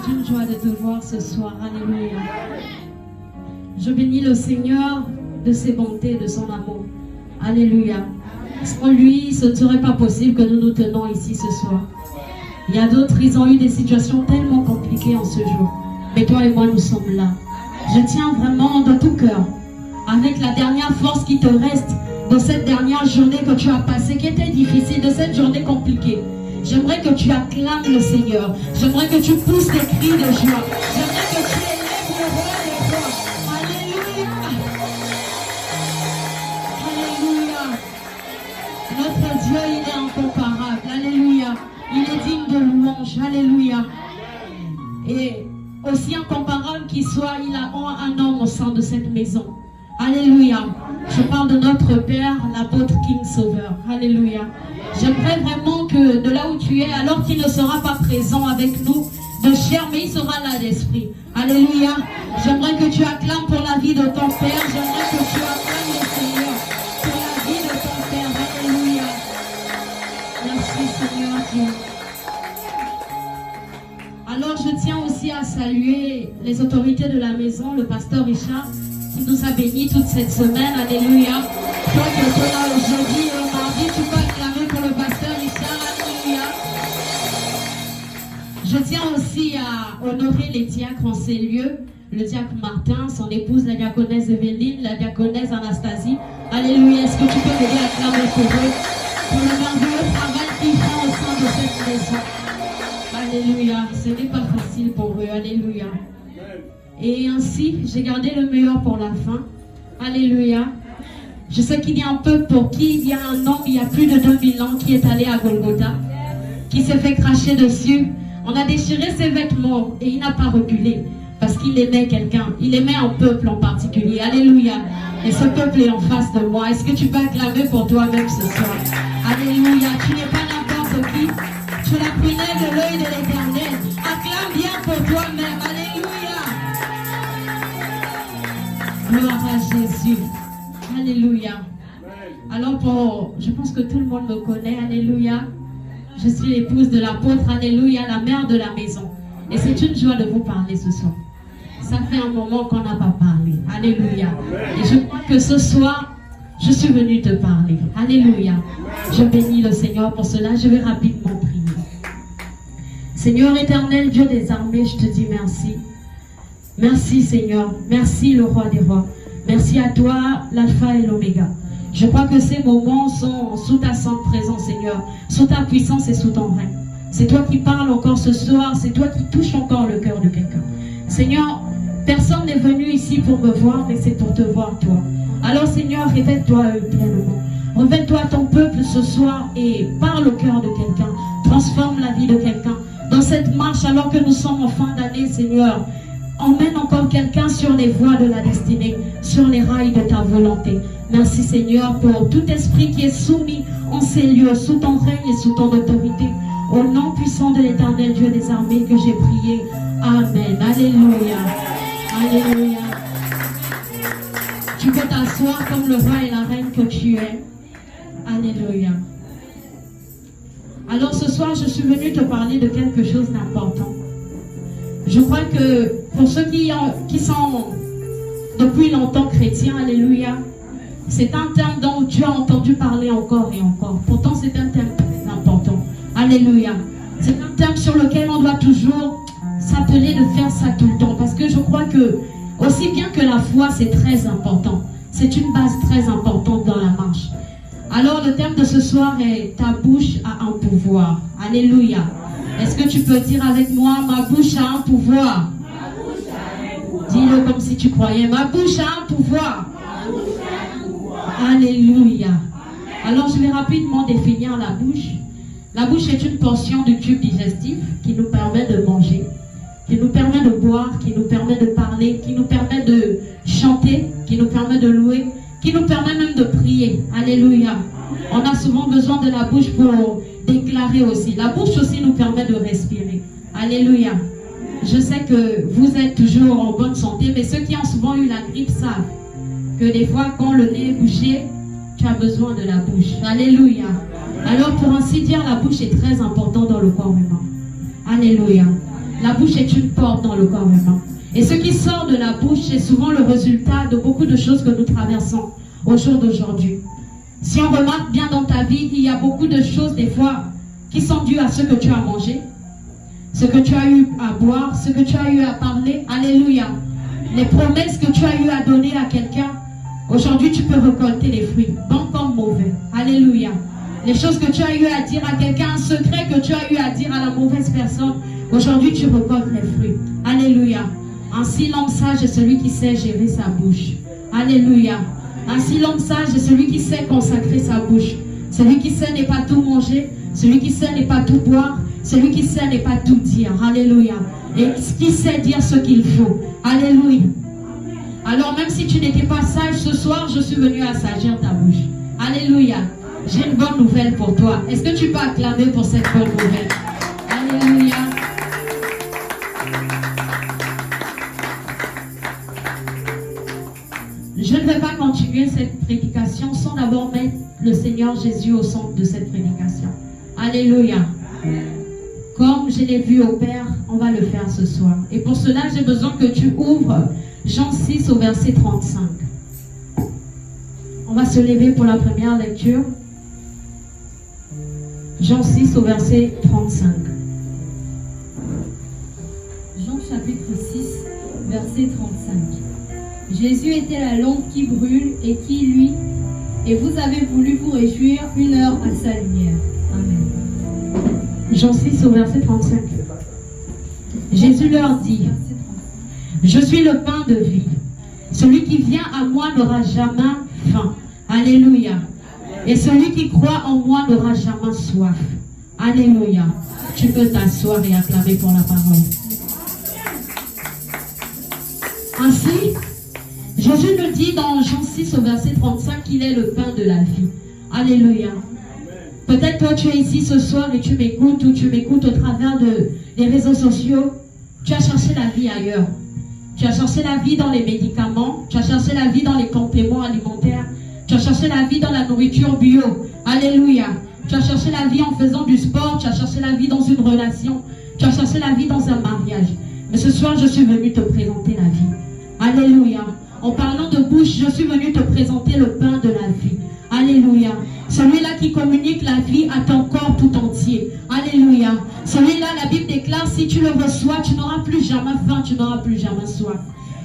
C'est une joie de te voir ce soir. Alléluia. Je bénis le Seigneur de ses bontés, de son amour. Alléluia. Sans lui, ce ne serait pas possible que nous nous tenons ici ce soir. Il y a d'autres, ils ont eu des situations tellement compliquées en ce jour. Mais toi et moi, nous sommes là. Je tiens vraiment de tout cœur, avec la dernière force qui te reste de cette dernière journée que tu as passée, qui était difficile, de cette journée compliquée. J'aimerais que tu acclames le Seigneur. J'aimerais que tu pousses des cris de joie. J'aimerais que tu élèves le roi des rois. Alléluia. Alléluia. Notre Dieu, il est incomparable. Alléluia. Il est digne de louange. Alléluia. Et aussi incomparable qu'il soit, il a un homme au sein de cette maison. Alléluia. Je parle de notre Père, l'apôtre King Sauveur. Alléluia. J'aimerais vraiment que de là où tu es, alors qu'il ne sera pas présent avec nous de chair, mais il sera là d'esprit. Alléluia. J'aimerais que tu acclames pour la vie de ton Père. J'aimerais que tu acclames le Seigneur pour la vie de ton Père. Alléluia. Merci Seigneur Dieu. Alors je tiens aussi à saluer les autorités de la maison, le pasteur Richard, qui nous a bénis toute cette semaine. Alléluia. Toi qui es là aujourd'hui et mardi, tu peux acclamer pour le pasteur Richard. Alléluia. Je tiens aussi à honorer les diacres en ces lieux. Le diacre Martin, son épouse, la diaconesse Evelyne, la diaconesse Anastasie. Alléluia. Est-ce que tu peux m'aider à acclamer pour eux, pour le merveilleux travail qu'ils font au sein de cette maison? Alléluia. Ce n'est pas facile pour eux. Alléluia. Et ainsi, j'ai gardé le meilleur pour la fin. Alléluia. Je sais qu'il y a un peuple pour qui il y a un homme, il y a plus de 2000 ans, qui est allé à Golgotha, qui s'est fait cracher dessus. On a déchiré ses vêtements et il n'a pas reculé parce qu'il aimait quelqu'un. Il aimait un peuple en particulier. Alléluia. Et ce peuple est en face de moi. Est-ce que tu peux acclamer pour toi-même ce soir? Alléluia. Tu n'es pas n'importe qui. Tu es la prunelle de l'œil de l'Éternel. Acclame bien pour toi-même. Alléluia. Gloire à Jésus. Alléluia. Alors je pense que tout le monde me connaît. Alléluia. Je suis l'épouse de l'apôtre. Alléluia. La mère de la maison. Et c'est une joie de vous parler ce soir. Ça fait un moment qu'on n'a pas parlé. Alléluia. Et je crois que ce soir, je suis venue te parler. Alléluia. Je bénis le Seigneur pour cela. Je vais rapidement prier. Seigneur éternel, Dieu des armées, je te dis merci. Merci Seigneur. Merci le roi des rois. Merci à toi, l'alpha et l'oméga. Je crois que ces moments sont sous ta sainte présence, Seigneur. Sous ta puissance et sous ton règne. C'est toi qui parles encore ce soir. C'est toi qui touches encore le cœur de quelqu'un. Seigneur, personne n'est venu ici pour me voir, mais c'est pour te voir toi. Alors Seigneur, révèle-toi pleinement. Révèle-toi à ton peuple ce soir et parle au cœur de quelqu'un. Transforme la vie de quelqu'un. Dans cette marche, alors que nous sommes en fin d'année, Seigneur, emmène encore quelqu'un sur les voies de la destinée, sur les rails de ta volonté. Merci Seigneur pour tout esprit qui est soumis en ces lieux, sous ton règne et sous ton autorité. Au nom puissant de l'Éternel Dieu des armées que j'ai prié. Amen. Alléluia. Alléluia. Tu peux t'asseoir comme le roi et la reine que tu es. Alléluia. Alors ce soir, je suis venue te parler de quelque chose d'important. Je crois que pour ceux qui sont depuis longtemps chrétiens, alléluia, c'est un thème dont tu as entendu parler encore et encore. Pourtant, c'est un thème très important. Alléluia. C'est un thème sur lequel on doit toujours s'atteler de faire ça tout le temps. Parce que je crois que, aussi bien que la foi, c'est très important. C'est une base très importante dans la marche. Alors, le thème de ce soir est « Ta bouche a un pouvoir ». Alléluia. Est-ce que tu peux dire avec moi « Ma bouche a un pouvoir ». Dis-le comme si tu croyais. Ma bouche a un pouvoir. Alléluia. Alors, je vais rapidement définir la bouche. La bouche est une portion du tube digestif qui nous permet de manger, qui nous permet de boire, qui nous permet de parler, qui nous permet de chanter, qui nous permet de louer, qui nous permet même de prier. Alléluia. On a souvent besoin de la bouche pour déclarer aussi. La bouche aussi nous permet de respirer. Alléluia. Je sais que vous êtes toujours en bonne santé, mais ceux qui ont souvent eu la grippe savent que des fois, quand le nez est bouché, tu as besoin de la bouche. Alléluia. Alors, pour ainsi dire, la bouche est très importante dans le corps humain. Alléluia. La bouche est une porte dans le corps humain. Et ce qui sort de la bouche est souvent le résultat de beaucoup de choses que nous traversons au jour d'aujourd'hui. Si on remarque bien dans ta vie, il y a beaucoup de choses des fois qui sont dues à ce que tu as mangé, ce que tu as eu à boire, ce que tu as eu à parler. Alléluia. Les promesses que tu as eu à donner à quelqu'un, aujourd'hui tu peux récolter les fruits, bons comme mauvais. Alléluia. Les choses que tu as eu à dire à quelqu'un, un secret que tu as eu à dire à la mauvaise personne, aujourd'hui tu récoltes les fruits. Alléluia. Ainsi l'homme sage est celui qui sait gérer sa bouche. Alléluia. Ainsi l'homme sage est celui qui sait consacrer sa bouche. Celui qui sait n'est pas tout manger, celui qui sait n'est pas tout boire, celui qui sait n'est pas tout dire. Alléluia. Et qui sait dire ce qu'il faut. Alléluia. Alors même si tu n'étais pas sage ce soir, je suis venu assagir ta bouche. Alléluia. J'ai une bonne nouvelle pour toi. Est-ce que tu peux acclamer pour cette bonne nouvelle? Alléluia. Je ne vais pas continuer cette prédication sans d'abord mettre le Seigneur Jésus au centre de cette prédication. Alléluia. Comme je l'ai vu au Père, on va le faire ce soir. Et pour cela, j'ai besoin que tu ouvres Jean 6 au verset 35. On va se lever pour la première lecture. Jean 6 au verset 35. Jean chapitre 6, verset 35. Jésus était la lampe qui brûle et vous avez voulu vous réjouir une heure à sa lumière. Amen. Jean 6 au verset 35. Jésus leur dit, je suis le pain de vie. Celui qui vient à moi n'aura jamais faim. Alléluia. Et celui qui croit en moi n'aura jamais soif. Alléluia. Tu peux t'asseoir et acclamer pour la parole. Ainsi, Jésus nous dit dans Jean 6 au verset 35 qu'il est le pain de la vie. Alléluia. Peut-être toi tu es ici ce soir et tu m'écoutes ou tu m'écoutes au travers des réseaux sociaux. Tu as cherché la vie ailleurs. Tu as cherché la vie dans les médicaments. Tu as cherché la vie dans les compléments alimentaires. Tu as cherché la vie dans la nourriture bio. Alléluia. Tu as cherché la vie en faisant du sport. Tu as cherché la vie dans une relation. Tu as cherché la vie dans un mariage. Mais ce soir, je suis venu te présenter la vie. Alléluia. En parlant de bouche, je suis venu te présenter le pain de la vie. Alléluia. Celui-là qui communique la vie à ton corps tout entier. Alléluia. Celui-là, la Bible déclare, si tu le reçois, tu n'auras plus jamais faim, tu n'auras plus jamais soif.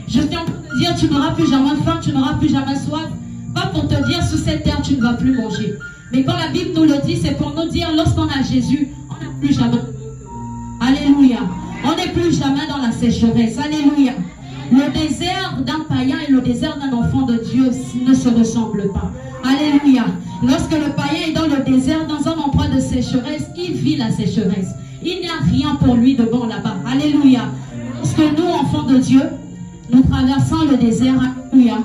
Je suis en train de dire, tu n'auras plus jamais faim, tu n'auras plus jamais soif. Pas pour te dire, sous cette terre, tu ne vas plus manger. Mais quand la Bible nous le dit, c'est pour nous dire, lorsqu'on a Jésus, on n'a plus jamais. Alléluia. On n'est plus jamais dans la sécheresse. Alléluia. Le désert d'un païen et le désert d'un enfant de Dieu ne se ressemblent pas. Alléluia. Lorsque le païen est dans le désert, dans un endroit de sécheresse, il vit la sécheresse. Il n'y a rien pour lui de bon là-bas. Alléluia. Lorsque nous, enfants de Dieu, nous traversons le désert, alléluia,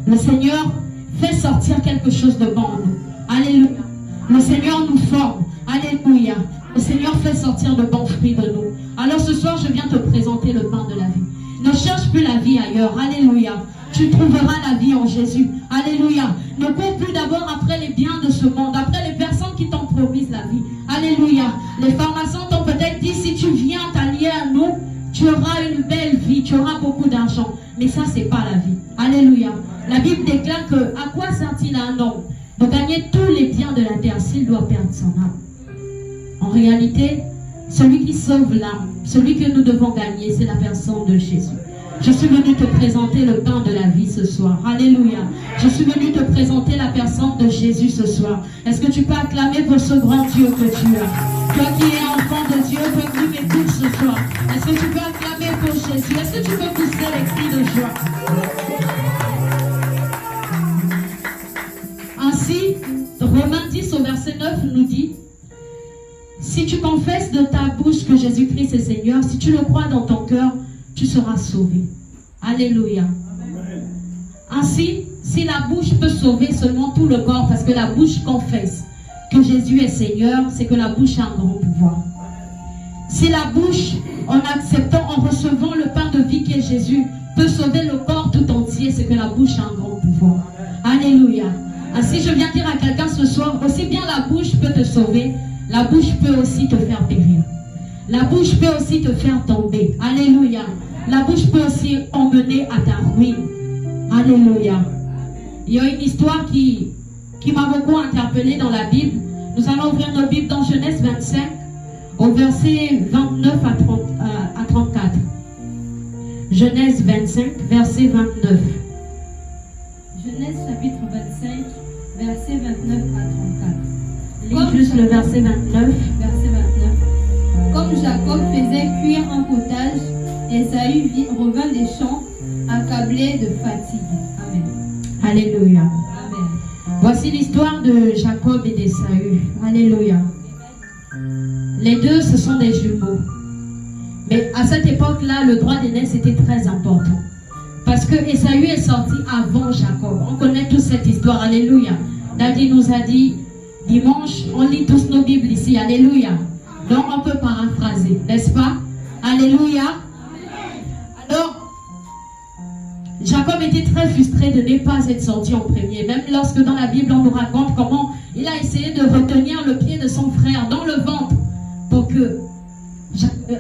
le Seigneur fait sortir quelque chose de bon en nous. Alléluia. Le Seigneur nous forme. Alléluia. Le Seigneur fait sortir de bons fruits de nous. Alors ce soir, je viens te présenter le pain de la vie. Ne cherche plus la vie ailleurs. Alléluia. Tu trouveras la vie en Jésus. Alléluia. Ne cours plus d'abord après les biens de ce monde, après les personnes qui t'ont promis la vie. Alléluia. Les pharmaciens t'ont peut-être dit, si tu viens t'allier à nous, tu auras une belle vie, tu auras beaucoup d'argent. Mais ça, c'est pas la vie. Alléluia. La Bible déclare que, à quoi sert-il à un homme de gagner tous les biens de la terre s'il doit perdre son âme? En réalité, celui qui sauve l'âme, celui que nous devons gagner, c'est la personne de Jésus. Je suis venu te présenter le pain de la vie ce soir. Alléluia. Je suis venu te présenter la personne de Jésus ce soir. Est-ce que tu peux acclamer pour ce grand Dieu que tu as? Toi qui es enfant de Dieu, toi qui m'écoutes ce soir. Est-ce que tu peux acclamer pour Jésus? Est-ce que tu peux pousser les cris de joie? Ainsi, Romains 10 au verset 9 nous dit, si tu confesses de ta bouche que Jésus-Christ est Seigneur, si tu le crois dans ton cœur, tu seras sauvé. Alléluia. Ainsi, si la bouche peut sauver seulement tout le corps, parce que la bouche confesse que Jésus est Seigneur, c'est que la bouche a un grand pouvoir. Si la bouche, en acceptant, en recevant le pain de vie qui est Jésus, peut sauver le corps tout entier, c'est que la bouche a un grand pouvoir. Alléluia. Ainsi, je viens dire à quelqu'un ce soir, aussi bien la bouche peut te sauver, la bouche peut aussi te faire périr. La bouche peut aussi te faire tomber. Alléluia. La bouche peut aussi emmener à ta ruine. Alléluia. Il y a une histoire qui m'a beaucoup interpellée dans la Bible. Nous allons ouvrir nos Bibles dans Genèse 25, au verset 29 à 34. Genèse 25, verset 29. Genèse chapitre 25, verset 29 à 34. Lis juste le verset 29. Verset 29. Comme Jacob faisait cuire un potage, Ésaü revint des champs, accablé de fatigue. Amen. Alléluia. Amen. Voici l'histoire de Jacob et d'Ésaü. Alléluia. Les deux, ce sont des jumeaux. Mais à cette époque-là, le droit d'aînesse était très important. Parce que Ésaü est sorti avant Jacob. On connaît toute cette histoire. Alléluia. Daddy nous a dit, dimanche, on lit tous nos Bibles ici. Alléluia. Donc on peut paraphraser, n'est-ce pas? Alléluia. Alors, Jacob était très frustré de ne pas être sorti en premier. Même lorsque dans la Bible, on nous raconte comment il a essayé de retenir le pied de son frère dans le ventre pour que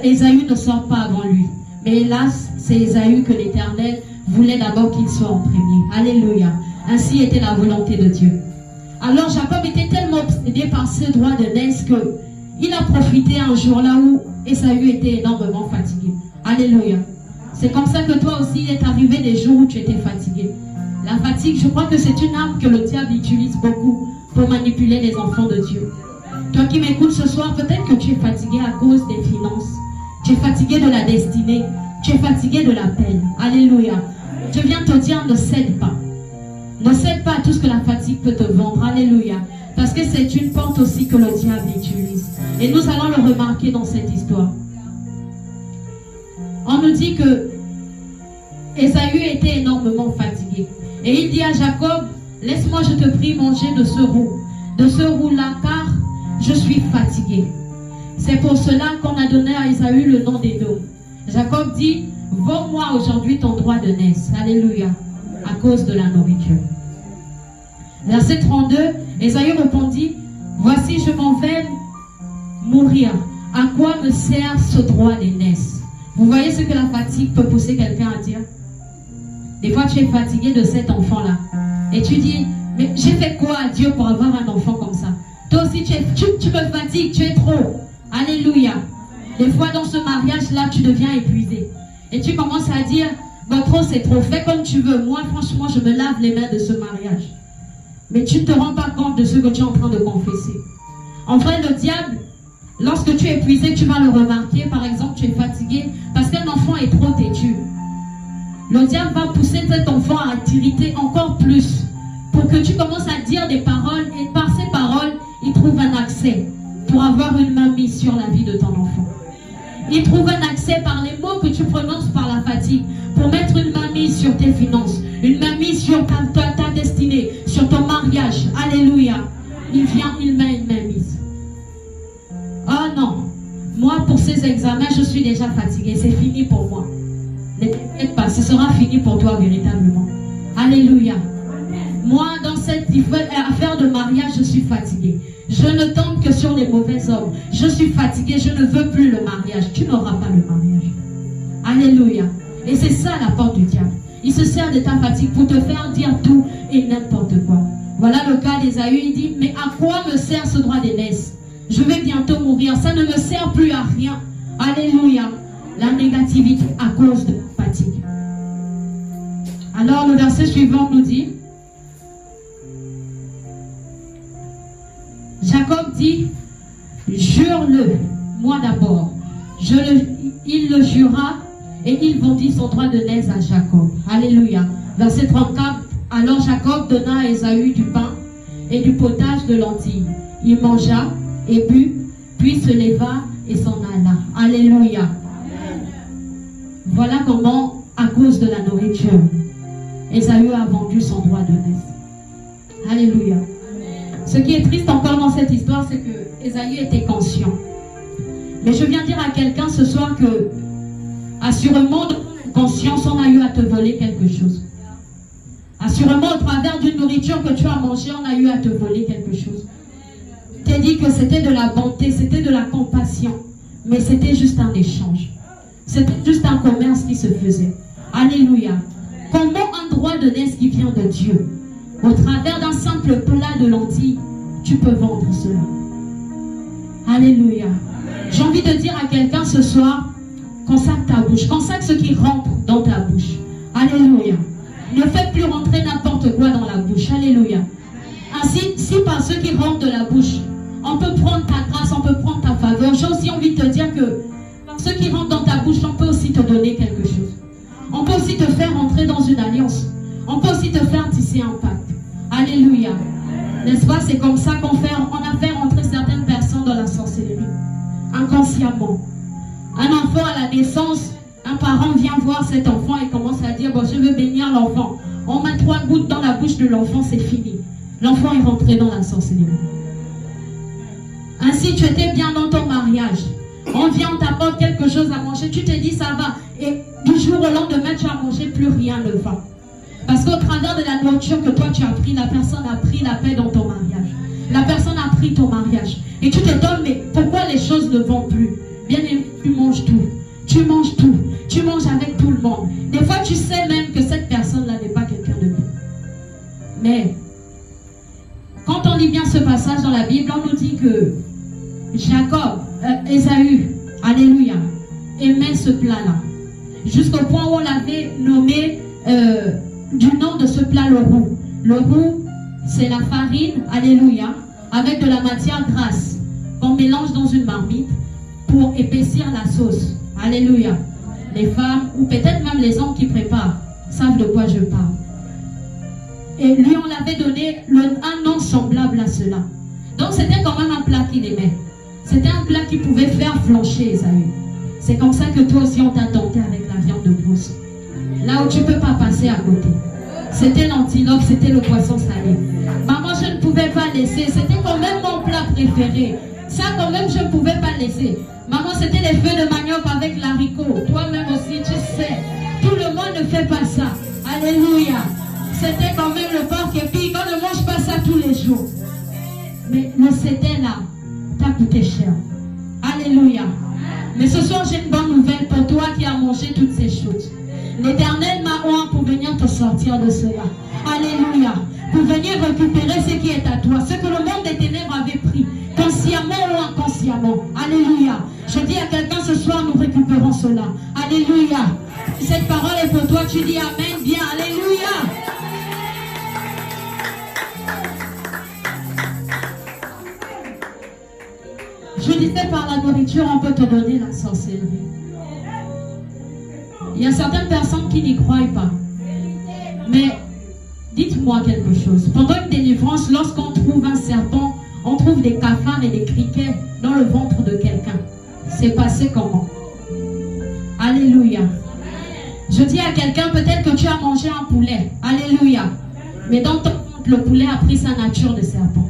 Ésaü ne sorte pas avant lui. Mais hélas, c'est Ésaü que l'Éternel voulait d'abord qu'il soit en premier. Alléluia. Ainsi était la volonté de Dieu. Alors Jacob était tellement obsédé par ce droit d'aînesse qu'il a profité un jour là où Ésaü était énormément fatigué. Alléluia. C'est comme ça que toi aussi, il est arrivé des jours où tu étais fatigué. La fatigue, je crois que c'est une arme que le diable utilise beaucoup pour manipuler les enfants de Dieu. Toi qui m'écoutes ce soir, peut-être que tu es fatigué à cause des finances. Tu es fatigué de la destinée. Tu es fatigué de la peine. Alléluia. Je viens te dire, ne cède pas. Ne cède pas à tout ce que la fatigue peut te vendre. Alléluia. Parce que c'est une porte aussi que le diable utilise. Et nous allons le remarquer dans cette histoire. On nous dit que Ésaü était énormément fatigué. Et il dit à Jacob, laisse-moi, je te prie, manger de ce roux-là, car je suis fatigué. C'est pour cela qu'on a donné à Ésaü le nom d'Édom. Jacob dit, vends-moi aujourd'hui ton droit d'aînesse. Alléluia. À cause de la nourriture. Verset 32, Ésaü répondit, voici, je m'en vais mourir. À quoi me sert ce droit d'aînesse? Vous voyez ce que la fatigue peut pousser quelqu'un à dire? Des fois, tu es fatigué de cet enfant-là. Et tu dis, mais j'ai fait quoi à Dieu pour avoir un enfant comme ça? Toi aussi, tu me fatigues, tu es trop. Alléluia. Des fois, dans ce mariage-là, tu deviens épuisé. Et tu commences à dire, bon, trop, c'est trop. Fais comme tu veux. Moi, franchement, je me lave les mains de ce mariage. Mais tu ne te rends pas compte de ce que tu es en train de confesser. En vrai, le diable, lorsque tu es épuisé, tu vas le remarquer. Par exemple, tu es fatigué parce qu'un enfant est trop têtu. Le diable va pousser cet enfant à t'irriter encore plus pour que tu commences à dire des paroles et par ces paroles, il trouve un accès pour avoir une main mise sur la vie de ton enfant. Il trouve un accès par les mots que tu prononces par la fatigue pour mettre une main mise sur tes finances, une main mise sur ta destinée, sur ton mariage. Alléluia. Il vient, il met une main mise. Oh non, moi pour ces examens, je suis déjà fatigué. C'est fini pour moi. Ne t'inquiète pas, ce sera fini pour toi véritablement. Alléluia. Moi, dans cette affaire de mariage, je suis fatigué. Je ne tombe que sur les mauvais hommes. Je suis fatigué, je ne veux plus le mariage. Tu n'auras pas le mariage. Alléluia. Et c'est ça la porte du diable. Il se sert de ta fatigue pour te faire dire tout et n'importe quoi. Voilà le cas d'Ésaü. Il dit, mais à quoi me sert ce droit d'aînesse? Je vais bientôt mourir. Ça ne me sert plus à rien. Alléluia. La négativité à cause de la fatigue. Alors le verset suivant nous dit, Jacob dit, jure-le, moi d'abord. Il le jura et il vendit son droit d'aînesse à Jacob. Alléluia. Verset 34, alors Jacob donna à Ésaü du pain et du potage de lentilles. Il mangea et but, puis se leva et s'en alla. Alléluia. Voilà comment, à cause de la nourriture, Ésaü a vendu son droit d'aînesse. Alléluia. Ce qui est triste encore dans cette histoire, c'est que Ésaü était conscient. Mais je viens dire à quelqu'un ce soir que, assurément, dans ta conscience, on a eu à te voler quelque chose. Assurément, au travers d'une nourriture que tu as mangée, on a eu à te voler quelque chose. Tu t'es dit que c'était de la bonté, c'était de la compassion. mais c'était juste un échange. C'était juste un commerce qui se faisait. Alléluia. Comment un droit de naissance qui vient de Dieu, au travers d'un simple plat de lentilles, tu peux vendre cela? Alléluia. J'ai envie de dire à quelqu'un ce soir, consacre ta bouche, consacre ce qui rentre dans ta bouche. Alléluia. Ne fais plus rentrer n'importe quoi dans la bouche. Alléluia. Ainsi, si par ceux qui rentrent de la bouche, on peut prendre ta grâce, on peut prendre ta faveur. J'ai aussi envie de te dire que par ceux qui rentrent dans ta bouche, on peut aussi te donner quelque chose. On peut aussi te faire entrer dans une alliance. On peut aussi te faire tisser un pacte. Alléluia. N'est-ce pas? C'est comme ça qu'on a fait rentrer certaines personnes dans la sorcellerie. Inconsciemment. Un enfant à la naissance, un parent vient voir cet enfant et commence à dire, bon, je veux bénir l'enfant. On met 3 gouttes dans la bouche de l'enfant, c'est fini. L'enfant est rentré dans la sorcellerie. Ainsi, tu étais bien dans ton mariage. On vient, on t'apporte quelque chose à manger, tu te dis ça va. Et du jour au lendemain, tu as mangé, plus rien ne va. Parce qu'au travers de la nourriture que toi tu as pris, la personne a pris la paix dans ton mariage. La personne a pris ton mariage. Et tu te donnes, mais pourquoi les choses ne vont plus? Bien aimé, tu manges tout. Tu manges tout. Tu manges avec tout le monde. Des fois, tu sais même que cette personne-là n'est pas quelqu'un de bien. Mais, quand on lit bien ce passage dans la Bible, on nous dit que Ésaü, alléluia, aimait ce plat-là. Jusqu'au point où on l'avait nommé du nom de ce plat le roux. Le roux, c'est la farine, alléluia, avec de la matière grasse qu'on mélange dans une marmite pour épaissir la sauce. Alléluia. Les femmes, ou peut-être même les hommes qui préparent, savent de quoi je parle. Et lui, on l'avait donné un nom semblable à cela. Donc c'était quand même un plat qu'il aimait. C'était un plat qui pouvait faire flancher Ésaü. C'est comme ça que toi aussi on t'a tenté avec la viande de brousse. Là où tu ne peux pas passer à côté. C'était l'antilope, c'était le poisson salé. Maman, je ne pouvais pas laisser. C'était quand même mon plat préféré. Ça quand même, je ne pouvais pas laisser. Maman, c'était les feuilles de manioc avec l'haricot. Toi-même aussi, tu sais. Tout le monde ne fait pas ça. Alléluia. C'était quand même le porc épic. On ne mange pas ça tous les jours. Mais le c'était là, t'a coûté cher. Alléluia. Mais ce soir, j'ai une bonne nouvelle pour toi qui as mangé toutes ces choses. L'Éternel m'a oint pour venir te sortir de cela. Alléluia. Pour venir récupérer ce qui est à toi. Ce que le monde des ténèbres avait pris. Consciemment ou inconsciemment. Alléluia. Je dis à quelqu'un ce soir, nous récupérons cela. Alléluia. Cette parole est pour toi. Tu dis Amen. Bien. Alléluia. Je disais par la nourriture, on peut te donner la sorcellerie. Il y a certaines personnes qui n'y croient pas. Mais dites-moi quelque chose. Pendant une délivrance, lorsqu'on trouve un serpent, on trouve des cafards et des criquets dans le ventre de quelqu'un. C'est passé comment? Alléluia. Je dis à quelqu'un, peut-être que tu as mangé un poulet. Alléluia. Mais dans ton ventre, le poulet a pris sa nature de serpent.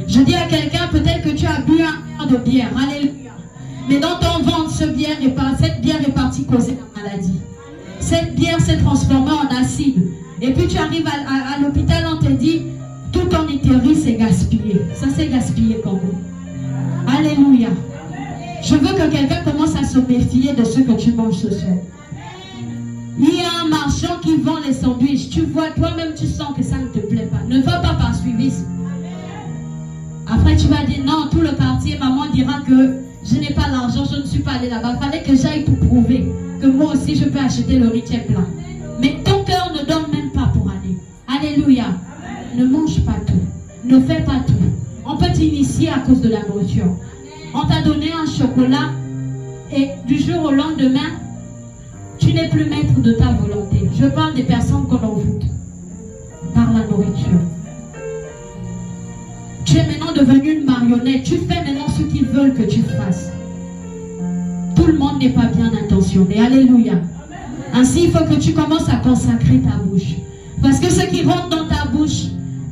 Je dis à quelqu'un, peut-être que tu as bu un verre de bière. Alléluia. Mais dans ton ventre, cette bière est partie causer la maladie. Cette bière s'est transformée en acide. Et puis tu arrives à l'hôpital, on te dit, tout ton utérus est gaspillé. Ça c'est gaspillé comme vous. Alléluia. Je veux que quelqu'un commence à se méfier de ce que tu manges ce soir. Il y a un marchand qui vend les sandwichs. Tu vois, toi-même tu sens que ça ne te plaît pas. Ne va pas par suivisme. Après tu vas dire, non, tout le quartier, maman dira que je n'ai pas l'argent, je ne suis pas allé là-bas. Il fallait que j'aille pour prouver que moi aussi je peux acheter le riz plein. Mais ton cœur ne donne même pas pour aller. Alléluia. Ne mange pas tout. Ne fais pas tout. On peut t'initier à cause de la nourriture. On t'a donné un chocolat et du jour au lendemain, tu n'es plus maître de ta volonté. Je parle des personnes qu'on envoûte par la nourriture. Tu es maintenant devenu une marionnette. Tu fais maintenant ce qu'ils veulent que tu fasses. Tout le monde n'est pas bien intentionné. Alléluia. Ainsi, il faut que tu commences à consacrer ta bouche. Parce que ce qui rentre dans ta bouche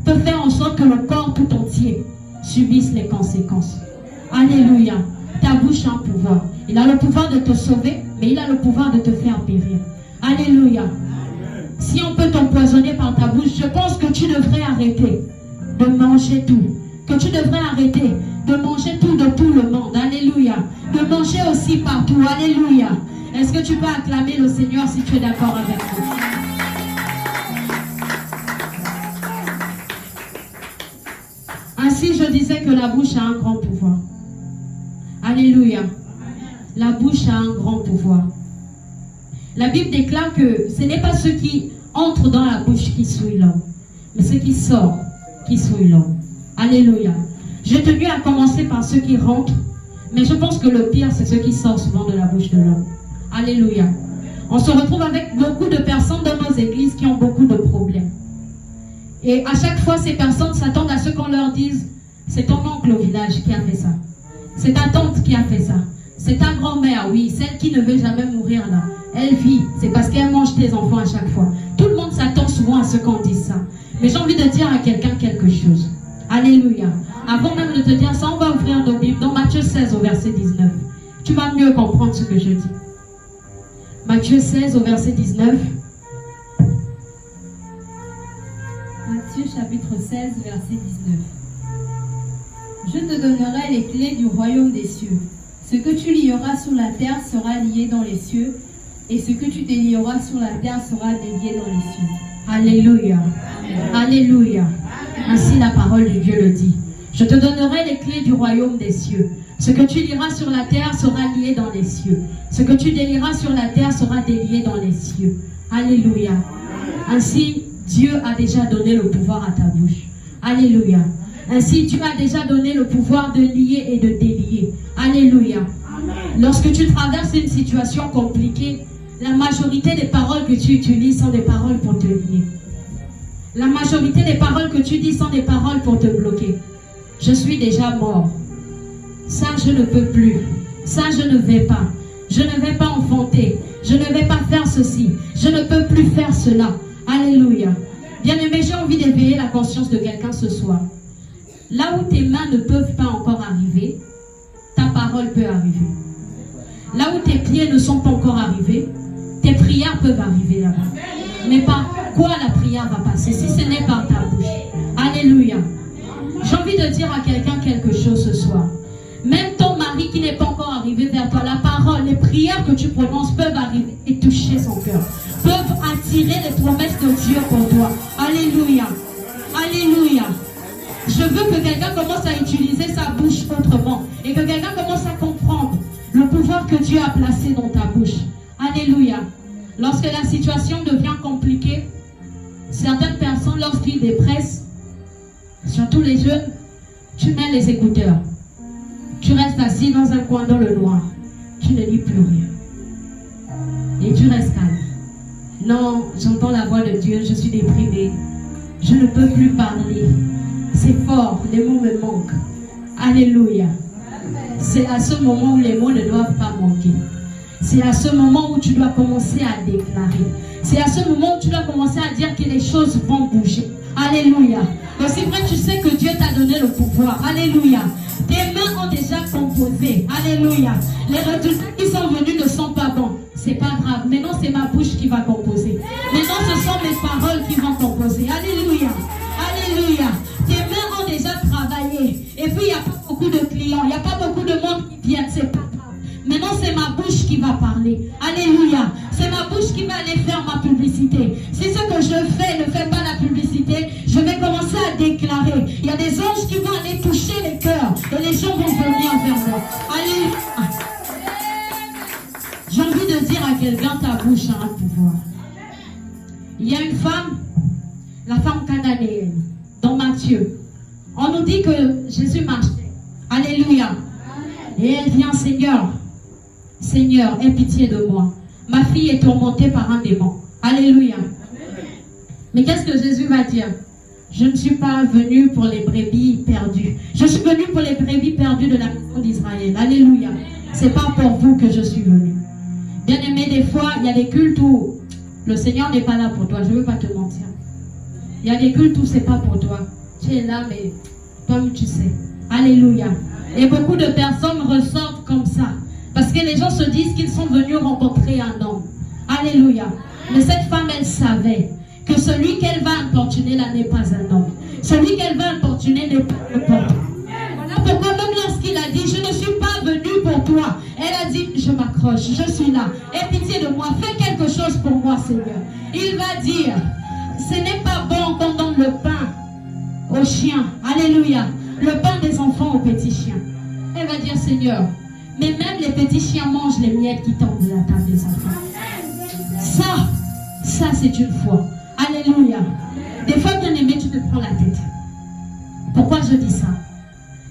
peut faire en sorte que le corps tout entier subisse les conséquences. Alléluia. Ta bouche a un pouvoir. Il a le pouvoir de te sauver, mais il a le pouvoir de te faire périr. Alléluia. Si on peut t'empoisonner par ta bouche, je pense que tu devrais arrêter de manger tout. que tu devrais arrêter de manger tout de tout le monde. Alléluia. De manger aussi partout. Alléluia. Est-ce que tu peux acclamer le Seigneur si tu es d'accord avec moi? Ainsi, je disais que la bouche a un grand pouvoir. Alléluia. La bouche a un grand pouvoir. La Bible déclare que ce n'est pas ce qui entre dans la bouche qui souille l'homme, mais ce qui sort qui souille l'homme. Alléluia. J'ai tenu à commencer par ceux qui rentrent, mais je pense que le pire, c'est ce qui sort souvent de la bouche de l'homme. Alléluia. On se retrouve avec beaucoup de personnes dans nos églises qui ont beaucoup de problèmes. Et à chaque fois, ces personnes s'attendent à ce qu'on leur dise, c'est ton oncle au village qui a fait ça. C'est ta tante qui a fait ça. C'est ta grand-mère, oui, celle qui ne veut jamais mourir là. Elle vit, c'est parce qu'elle mange tes enfants à chaque fois. Tout le monde s'attend souvent à ce qu'on dise ça. Mais j'ai envie de dire à quelqu'un quelque chose. Alléluia. Avant même de te dire ça, on va ouvrir nos Bibles dans Matthieu 16 au verset 19. Tu vas mieux comprendre ce que je dis. Matthieu 16 au verset 19. Matthieu chapitre 16, verset 19. Je te donnerai les clés du royaume des cieux. Ce que tu lieras sur la terre sera lié dans les cieux, et ce que tu délieras sur la terre sera délié dans les cieux. Alléluia. Alléluia. Ainsi la parole de Dieu le dit. Je te donnerai les clés du royaume des cieux. Ce que tu lieras sur la terre sera lié dans les cieux. Ce que tu délieras sur la terre sera délié dans les cieux. Alléluia. Ainsi, Dieu a déjà donné le pouvoir à ta bouche. Alléluia. Ainsi, Dieu a déjà donné le pouvoir de lier et de délier. Alléluia. Lorsque tu traverses une situation compliquée, la majorité des paroles que tu utilises sont des paroles pour te lier. La majorité des paroles que tu dis sont des paroles pour te bloquer. Je suis déjà mort. Ça, je ne peux plus. Ça, je ne vais pas. Je ne vais pas enfanter. Je ne vais pas faire ceci. Je ne peux plus faire cela. Alléluia. Bien-aimé, j'ai envie d'éveiller la conscience de quelqu'un ce soir. Là où tes mains ne peuvent pas encore arriver, ta parole peut arriver. Là où tes pieds ne sont pas encore arrivés, tes prières peuvent arriver là-bas. Mais par quoi la prière va passer si ce n'est par ta bouche? Alléluia. J'ai envie de dire à quelqu'un quelque chose ce soir. Même ton mari qui n'est pas encore arrivé vers toi, la parole, les prières que tu prononces peuvent arriver et toucher son cœur. Peuvent attirer les promesses de Dieu pour toi. Alléluia. Alléluia. Je veux que quelqu'un commence à utiliser sa bouche autrement. Et que quelqu'un commence à comprendre le pouvoir que Dieu a placé dans ta bouche. Alléluia. Lorsque la situation devient compliquée, certaines personnes, lorsqu'ils dépressent, surtout les jeunes, tu mets les écouteurs. Tu restes assis dans un coin dans le noir. Tu ne dis plus rien. Et tu restes calme. Non, j'entends la voix de Dieu, je suis déprimée. Je ne peux plus parler. C'est fort, les mots me manquent. Alléluia. C'est à ce moment où les mots ne doivent pas manquer. C'est à ce moment où tu dois commencer à déclarer. C'est à ce moment où tu dois commencer à dire que les choses vont bouger. Alléluia. Aussi vrai, tu sais que Dieu t'a donné le pouvoir. Alléluia. Tes mains ont déjà composé. Alléluia. Les résultats qui sont venus ne sont pas bons. C'est pas grave. Maintenant, c'est ma bouche qui va composer. Maintenant, ce sont mes paroles qui vont composer. Alléluia. Alléluia. Tes mains ont déjà travaillé. Et puis, il n'y a pas beaucoup de clients. Il n'y a pas beaucoup de monde qui viennent. C'est pas grave. Maintenant, c'est ma bouche qui va parler. Alléluia. C'est ma bouche qui va aller faire ma publicité. Si ce que je fais ne fait pas la publicité, je vais commencer à déclarer. Il y a des anges qui vont aller toucher les cœurs. Et les gens vont venir vers moi. Alléluia. J'ai envie de dire à quelqu'un, ta bouche a un pouvoir. Il y a une femme, la femme cananéenne, dans Matthieu. On nous dit que Jésus marchait. Alléluia. Et elle vient, Seigneur, Seigneur, aie pitié de moi. Ma fille est tourmentée par un démon. Alléluia. Mais qu'est-ce que Jésus va dire? Je ne suis pas venu pour les brebis perdues. Je suis venu pour les brebis perdues de la maison d'Israël. Alléluia. C'est pas pour vous que je suis venu. Bien aimé, des fois, il y a des cultes où le Seigneur n'est pas là pour toi. Je ne veux pas te mentir. Il y a des cultes où c'est pas pour toi. Tu es là, mais comme tu sais. Alléluia. Et beaucoup de personnes ressortent comme ça. Parce que les gens se disent qu'ils sont venus rencontrer un homme. Alléluia. Mais cette femme, elle savait que celui qu'elle va importuner là n'est pas un homme. Celui qu'elle va importuner n'est pas un homme. pourquoi même lorsqu'il a dit, je ne suis pas venu pour toi, elle a dit, je m'accroche, je suis là. Aie pitié de moi, fais quelque chose pour moi, Seigneur. Il va dire, ce n'est pas bon qu'on donne le pain aux chiens. Alléluia. Le pain des enfants aux petits chiens. Elle va dire, Seigneur, mais même les petits chiens mangent les miettes qui tombent de la table des enfants. Ça c'est une foi. Alléluia. Des fois, bien aimé, tu te prends la tête. Pourquoi je dis ça?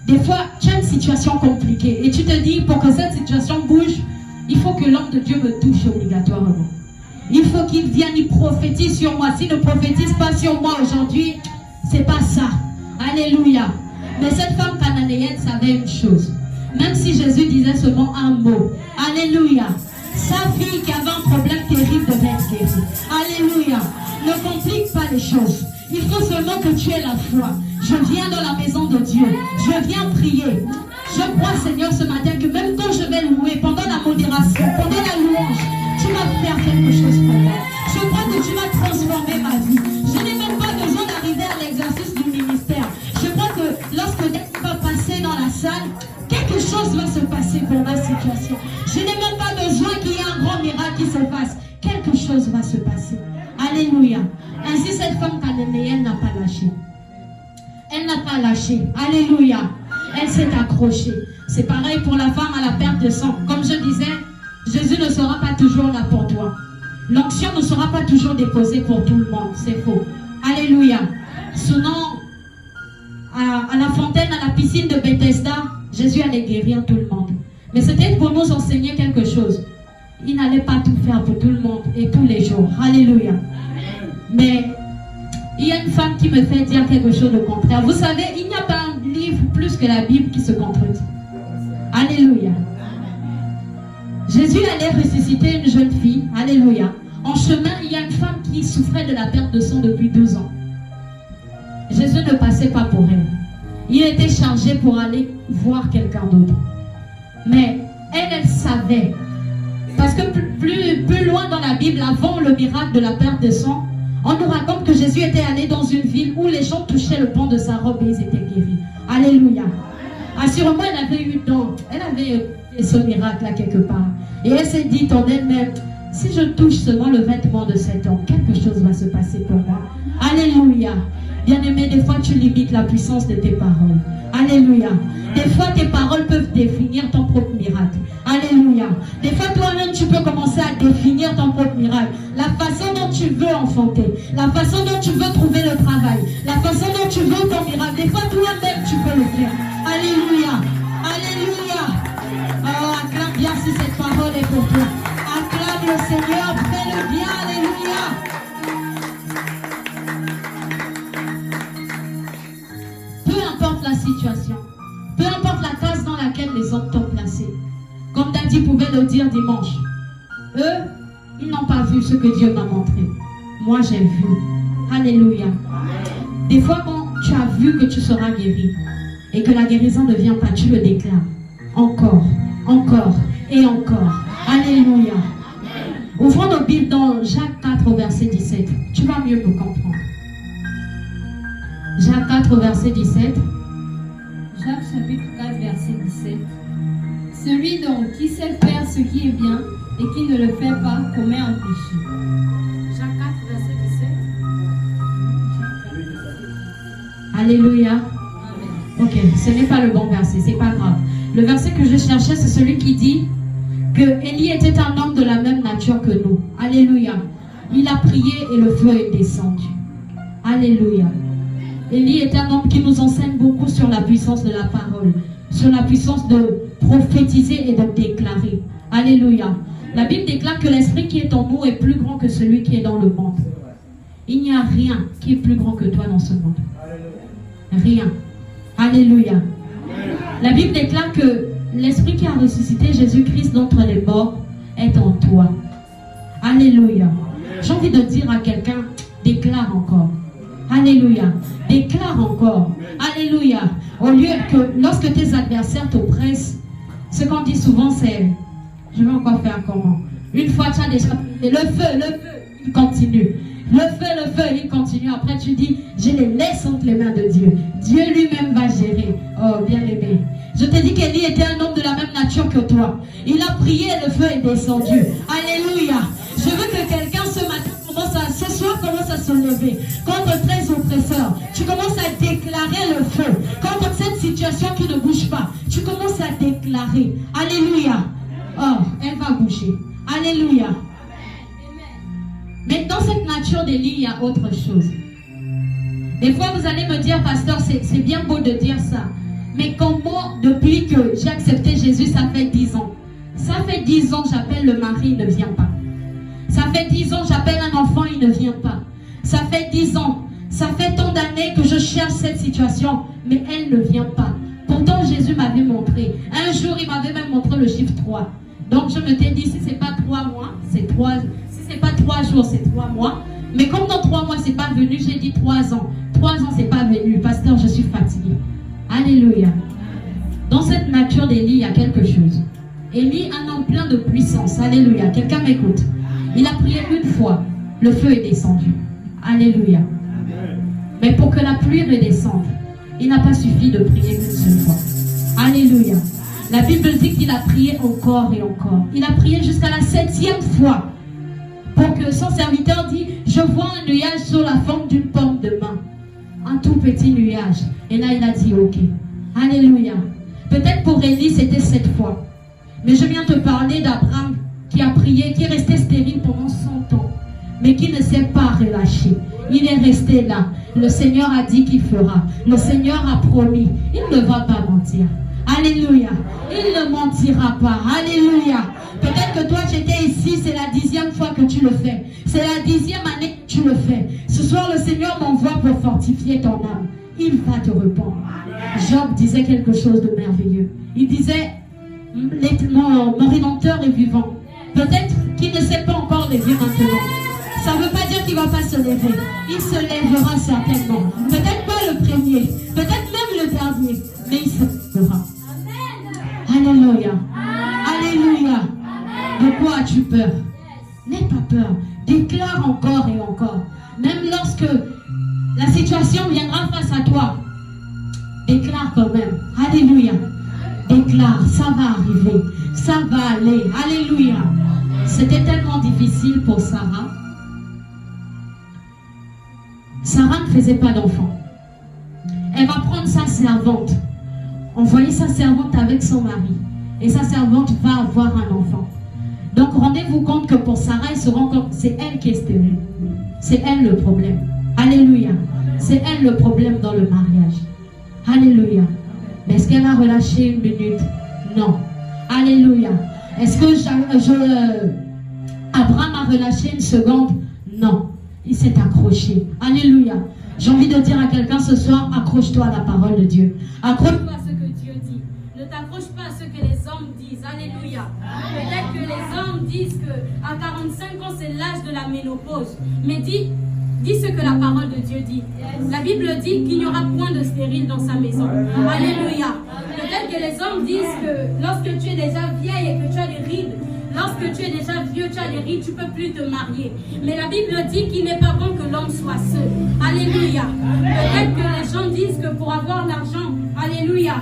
Des fois, tu as une situation compliquée et tu te dis, pour que cette situation bouge, il faut que l'homme de Dieu me touche obligatoirement. Il faut qu'il vienne, il prophétise sur moi. S'il ne prophétise pas sur moi aujourd'hui, c'est pas ça. Alléluia. Mais cette femme cananéenne savait une chose. Même si Jésus disait seulement un mot. Alléluia. Sa fille qui avait un problème terrible devait être guérie. Alléluia. Ne complique pas les choses. Il faut seulement que tu aies la foi. Je viens dans la maison de Dieu. Je viens prier. Je crois, Seigneur, ce matin que même quand je vais louer, pendant la modération, pendant la louange, tu vas faire quelque chose pour moi. Je crois que tu vas transformer ma vie. Je n'ai même pas besoin d'arriver à l'exercice du ministère. Je crois que lorsque Dieu va passer dans la salle, quelque chose va se passer pour ma situation. Je n'ai même pas besoin qu'il y ait un grand miracle qui se passe. Quelque chose va se passer. Alléluia. Ainsi, cette femme cananéenne n'a pas lâché. Elle n'a pas lâché. Alléluia. Elle s'est accrochée. C'est pareil pour la femme à la perte de sang. Comme je disais, Jésus ne sera pas toujours là pour toi. L'onction ne sera pas toujours déposée pour tout le monde. C'est faux. Alléluia. Sinon, à la fontaine, à la piscine de Bethesda, Jésus allait guérir tout le monde. Mais c'était pour nous enseigner quelque chose. Il n'allait pas tout faire pour tout le monde et tous les jours. Alléluia. Mais il y a une femme qui me fait dire quelque chose de contraire. Vous savez, il n'y a pas un livre plus que la Bible qui se contredit. Alléluia. Jésus allait ressusciter une jeune fille. Alléluia. En chemin, il y a une femme qui souffrait de la perte de sang depuis 12 ans. Jésus ne passait pas pour elle. Il était chargé pour aller voir quelqu'un d'autre. Mais elle savait. Parce que plus loin dans la Bible, avant le miracle de la perte de sang, on nous raconte que Jésus était allé dans une ville où les gens touchaient le pan de sa robe et ils étaient guéris. Alléluia. Assurément, elle avait eu don. Elle avait fait ce miracle là quelque part. Et elle s'est dit en elle-même, si je touche seulement le vêtement de cet homme, quelque chose va se passer pour moi. Alléluia. Bien-aimé, des fois tu limites la puissance de tes paroles. Alléluia. Des fois tes paroles peuvent définir ton propre miracle. Alléluia. Des fois toi-même tu peux commencer à définir ton propre miracle. La façon dont tu veux enfanter, la façon dont tu veux trouver le travail, la façon dont tu veux ton miracle. Des fois toi-même tu peux le faire. Alléluia. Alléluia. Oh, acclame bien si cette parole est pour toi. Acclame le Seigneur, fais-le bien. Alléluia. La situation, peu importe la case dans laquelle les hommes t'ont placé. Comme Daddy pouvait le dire dimanche, eux, ils n'ont pas vu ce que Dieu m'a montré. Moi, j'ai vu. Alléluia. Des fois, quand tu as vu que tu seras guéri et que la guérison ne vient pas, tu le déclares. Encore, encore et encore. Alléluia. Ouvrons nos Bibles dans Jacques 4, verset 17. Tu vas mieux me comprendre. Jacques 4, verset 17. Jacques chapitre 4, verset 17. Celui donc qui sait faire ce qui est bien et qui ne le fait pas commet un péché. Jacques 4, verset 17. Alléluia. Amen. Ok, ce n'est pas le bon verset, c'est pas grave. Le verset que je cherchais, c'est celui qui dit que Élie était un homme de la même nature que nous. Alléluia. Il a prié et le feu est descendu. Alléluia. Élie est un homme qui nous enseigne beaucoup sur la puissance de la parole, sur la puissance de prophétiser et de déclarer. Alléluia. La Bible déclare que l'esprit qui est en nous est plus grand que celui qui est dans le monde. Il n'y a rien qui est plus grand que toi dans ce monde. Rien. Alléluia. La Bible déclare que l'esprit qui a ressuscité Jésus-Christ d'entre les morts est en toi. Alléluia. J'ai envie de dire à quelqu'un, déclare encore. Alléluia. Déclare encore. Alléluia. Au lieu que lorsque tes adversaires t'oppressent, ce qu'on dit souvent c'est, je vais encore faire comment? Une fois tu as déjà le feu, il continue. Le feu, il continue. Après tu dis, je les laisse entre les mains de Dieu. Dieu lui-même va gérer. Oh bien aimé. foi. Il a prié et le feu est descendu. Alléluia. Je veux que quelqu'un ce matin ce soir commence à se lever contre tes oppresseurs. Tu commences à déclarer le feu contre cette situation qui ne bouge pas. Tu commences à déclarer. Alléluia. Oh, elle va bouger. Alléluia. Mais dans cette nature des lits, il y a autre chose. Des fois, vous allez me dire, pasteur, c'est bien beau de dire ça. Mais comment, depuis que j'ai accepté Jésus, ça fait 10 ans. Ça fait 10 ans, j'appelle le mari, il ne vient pas. Ça fait 10 ans, j'appelle un enfant, il ne vient pas. Ça fait 10 ans, ça fait tant d'années que je cherche cette situation, mais elle ne vient pas. Pourtant, Jésus m'avait montré. Un jour, il m'avait même montré le chiffre 3. Donc, je me t'ai dit, si ce n'est pas 3 mois, c'est 3. Si ce n'est pas 3 jours, c'est 3 mois. Mais comme dans 3 mois, ce n'est pas venu, j'ai dit 3 ans. 3 ans, ce n'est pas venu. Pasteur, je suis fatiguée. Alléluia. Dans cette nature d'Élie, il y a quelque chose. Élie, un homme plein de puissance. Alléluia. Quelqu'un m'écoute. Il a prié une fois. Le feu est descendu. Alléluia. Mais pour que la pluie redescende, il n'a pas suffi de prier une seule fois. Alléluia. La Bible dit qu'il a prié encore et encore. Il a prié jusqu'à la 7e fois. Pour que son serviteur dit, je vois un nuage sur la forme d'une pomme de main. Un tout petit nuage. Et là, il a dit, ok. Alléluia. Peut-être pour Élie, c'était 7 fois. Mais je viens te parler d'Abraham qui a prié, qui est resté stérile pendant 100 ans. Mais qui ne s'est pas relâché. Il est resté là. Le Seigneur a dit qu'il fera. Le Seigneur a promis. Il ne va pas mentir. Alléluia. Il ne mentira pas. Alléluia. Peut-être que toi, tu étais ici, c'est la 10e fois que tu le fais. C'est la 10e année que tu le fais. Ce soir, le Seigneur m'envoie pour fortifier ton âme. Il va te répondre. Job disait quelque chose de merveilleux. Il disait, mon Rédempteur est vivant. Peut-être qu'il ne sait pas encore lever maintenant. Ça ne veut pas dire qu'il ne va pas se lever. Il se lèvera certainement. Peut-être pas le premier, peut-être même le dernier, mais il se lèvera. Alléluia. Alléluia. De quoi as-tu peur? N'aie pas peur. Déclare encore et encore. Même lorsque la situation viendra face à toi, déclare quand même. Alléluia. Déclare, ça va arriver. Ça va aller. Alléluia. C'était tellement difficile pour Sarah. Sarah ne faisait pas d'enfant. Elle va prendre sa servante. Envoyer sa servante avec son mari. Et sa servante va avoir un enfant. Donc rendez-vous compte que pour Sarah, elle se rend compte, c'est elle qui est stérile. C'est elle le problème. Alléluia. C'est elle le problème dans le mariage. Alléluia. Mais est-ce qu'elle a relâché une minute? Non. Alléluia. Est-ce que Abraham a relâché une seconde? Non. Il s'est accroché. Alléluia. J'ai envie de dire à quelqu'un ce soir, accroche-toi à la parole de Dieu. Accroche-toi à ce que Dieu dit. Ne t'accroche pas à ce que les hommes disent. Alléluia. Peut-être que les hommes disent qu'à 45 ans, c'est l'âge de la ménopause. Mais dis ce que la parole de Dieu dit. La Bible dit qu'il n'y aura point de stérile dans sa maison. Alléluia. Peut-être que les hommes disent que lorsque tu es déjà vieille et que tu as des rides, lorsque tu es déjà vieux, tu as des rides, tu ne peux plus te marier. Mais la Bible dit qu'il n'est pas bon que l'homme soit seul. Alléluia. Peut-être que les gens disent que pour avoir l'argent, alléluia,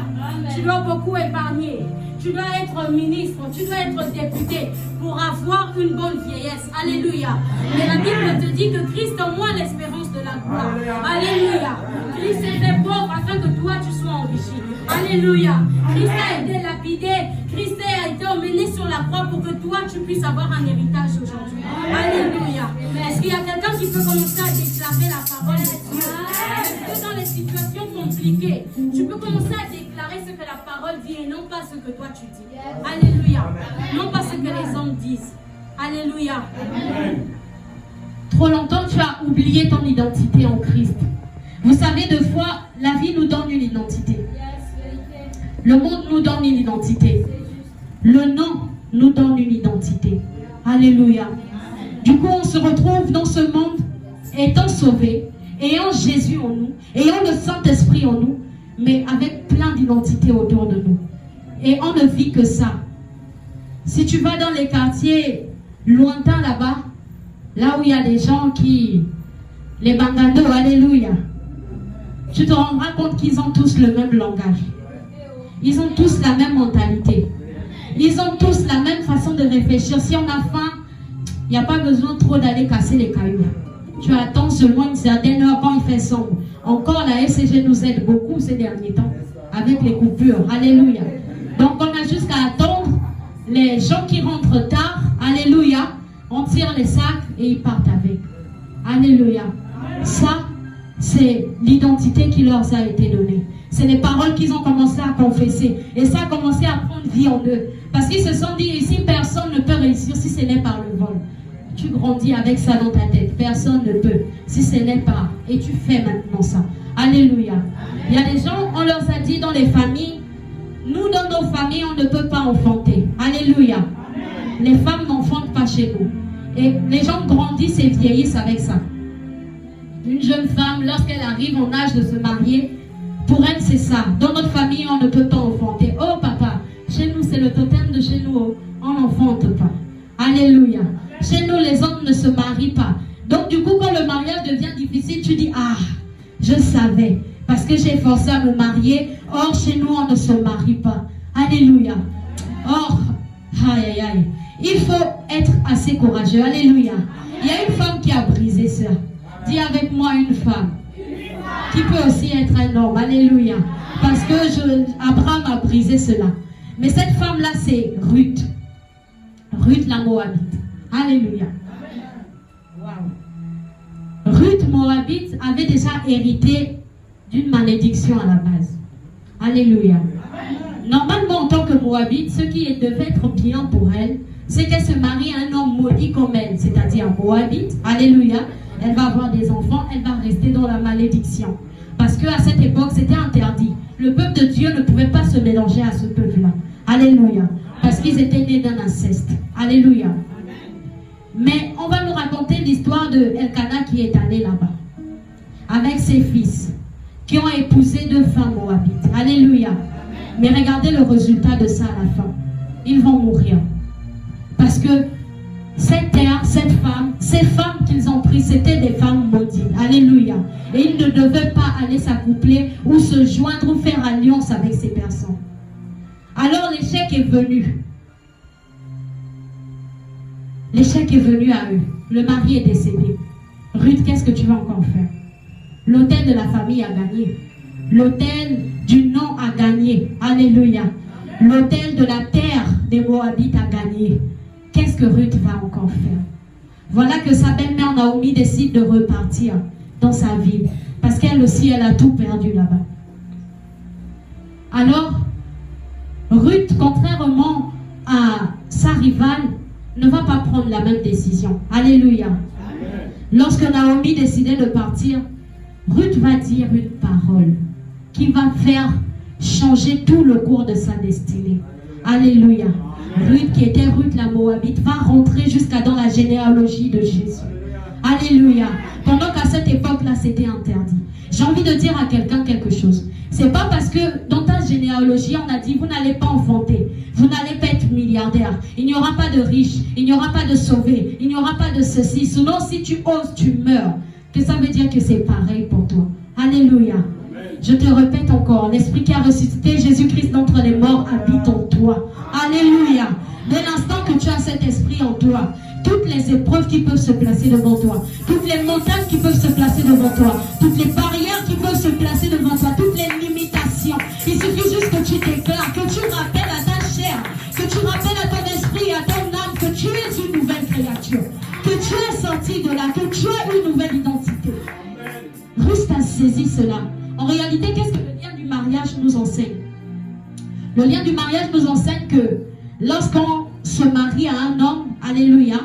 tu dois beaucoup épargner. Tu dois être ministre, tu dois être député pour avoir une bonne vieillesse. Alléluia. Mais la Bible te dit que Christ en moi l'espérance de la gloire. Alléluia. Christ était pauvre afin que toi tu sois enrichi. Alléluia. Christ a été lapidé. Christ a été emmené sur la croix pour que toi tu puisses avoir un héritage aujourd'hui. Alléluia. Est-ce qu'il y a quelqu'un qui peut commencer à déclarer la parole de Dieu? Est-ce que dans les situations compliquées, tu peux commencer à déclarer ce que la parole dit et non pas ce que toi tu dis? Alléluia. Non pas ce que les hommes disent. Alléluia. Trop longtemps tu as oublié ton identité en Christ. Vous savez, deux fois, la vie nous donne une identité. Le monde nous donne une identité. Le nom nous donne une identité. Alléluia. Du coup, on se retrouve dans ce monde étant sauvés, ayant Jésus en nous, ayant le Saint-Esprit en nous, mais avec plein d'identités autour de nous. Et on ne vit que ça. Si tu vas dans les quartiers lointains là-bas, là où il y a des gens qui... Les bangados, alléluia. Tu te rendras compte qu'ils ont tous le même langage. Ils ont tous la même mentalité. Ils ont tous la même façon de réfléchir. Si on a faim, il n'y a pas besoin trop d'aller casser les cailloux. Tu attends seulement une certaine heure quand il fait sombre. Encore la SCG nous aide beaucoup ces derniers temps avec les coupures. Alléluia. Donc on a juste qu'à attendre les gens qui rentrent tard. Alléluia. On tire les sacs et ils partent avec. Alléluia. Ça, c'est l'identité qui leur a été donnée. C'est les paroles qu'ils ont commencé à confesser. Et ça a commencé à prendre vie en eux. Parce qu'ils se sont dit, ici, personne ne peut réussir si ce n'est par le vol. Tu grandis avec ça dans ta tête. Personne ne peut si ce n'est pas. Et tu fais maintenant ça. Alléluia. Il y a des gens, on leur a dit dans les familles, nous, dans nos familles, on ne peut pas enfanter. Alléluia. Les femmes n'enfantent pas chez nous. Et les gens grandissent et vieillissent avec ça. Une jeune femme, lorsqu'elle arrive en âge de se marier, pour elle, c'est ça. Dans notre famille, on ne peut pas enfanter. Oh, papa, chez nous, c'est le totem de chez nous. On n'enfante pas. Alléluia. Chez nous, les hommes ne se marient pas. Donc, du coup, quand le mariage devient difficile, tu dis, ah, je savais. Parce que j'ai forcé à me marier. Or, chez nous, on ne se marie pas. Alléluia. Or, aïe, aïe, aïe. Il faut être assez courageux. Alléluia. Il y a une femme qui a brisé ça. Dis avec moi une femme. Qui peut aussi être un homme. Alléluia. Parce que Abraham a brisé cela. Mais cette femme-là, c'est Ruth. Ruth la Moabite. Alléluia. Wow. Ruth Moabite avait déjà hérité d'une malédiction à la base. Alléluia. Normalement, en tant que Moabite, ce qui devait être bien pour elle, c'est qu'elle se marie à un homme maudit comme elle, c'est-à-dire Moabite. Alléluia. Elle va avoir des enfants, elle va rester dans la malédiction. Parce qu'à cette époque, c'était interdit. Le peuple de Dieu ne pouvait pas se mélanger à ce peuple-là. Alléluia. Parce qu'ils étaient nés d'un inceste. Alléluia. Mais on va nous raconter l'histoire de Elkanah qui est allé là-bas. Avec ses fils, qui ont épousé 2 femmes moabites. Alléluia. Mais regardez le résultat de ça à la fin. Ils vont mourir. Parce que cette terre, cette femme, ces femmes qu'ils ont prises, c'était des femmes maudites. Alléluia. Et ils ne devaient pas aller s'accoupler ou se joindre ou faire alliance avec ces personnes. Alors l'échec est venu. L'échec est venu à eux. Le mari est décédé. Ruth, qu'est-ce que tu vas encore faire? L'autel de la famille a gagné. L'autel du nom a gagné. Alléluia. L'autel de la terre des Moabites a gagné. Qu'est-ce que Ruth va encore faire? Voilà que sa belle-mère Naomi décide de repartir dans sa ville. Parce qu'elle aussi, elle a tout perdu là-bas. Alors, Ruth, contrairement à sa rivale, ne va pas prendre la même décision. Alléluia. Amen. Lorsque Naomi décidait de partir, Ruth va dire une parole qui va faire changer tout le cours de sa destinée. Alléluia. Ruth, qui était Ruth la Moabite, va rentrer jusqu'à dans la généalogie de Jésus. Alléluia. Pendant qu'à cette époque-là, c'était interdit. J'ai envie de dire à quelqu'un quelque chose. C'est pas parce que dans ta généalogie, on a dit, vous n'allez pas enfanter, vous n'allez pas être milliardaire, il n'y aura pas de riches, il n'y aura pas de sauvés, il n'y aura pas de ceci. Sinon, si tu oses, tu meurs. Que ça veut dire que c'est pareil pour toi. Alléluia. Je te répète encore, l'esprit qui a ressuscité Jésus-Christ d'entre les morts habite en toi. Alléluia. Dès l'instant que tu as cet esprit en toi, toutes les épreuves qui peuvent se placer devant toi, toutes les montagnes qui peuvent se placer devant toi, toutes les barrières qui peuvent se placer devant toi, toutes les limitations, il suffit juste que tu déclares, que tu rappelles à ta chair, que tu rappelles à ton esprit, à ton âme, que tu es une nouvelle créature, que tu es sorti de là, que tu as une nouvelle identité. Ruth a saisi cela. En réalité, qu'est-ce que le lien du mariage nous enseigne? Le lien du mariage nous enseigne que lorsqu'on se marie à un homme, alléluia,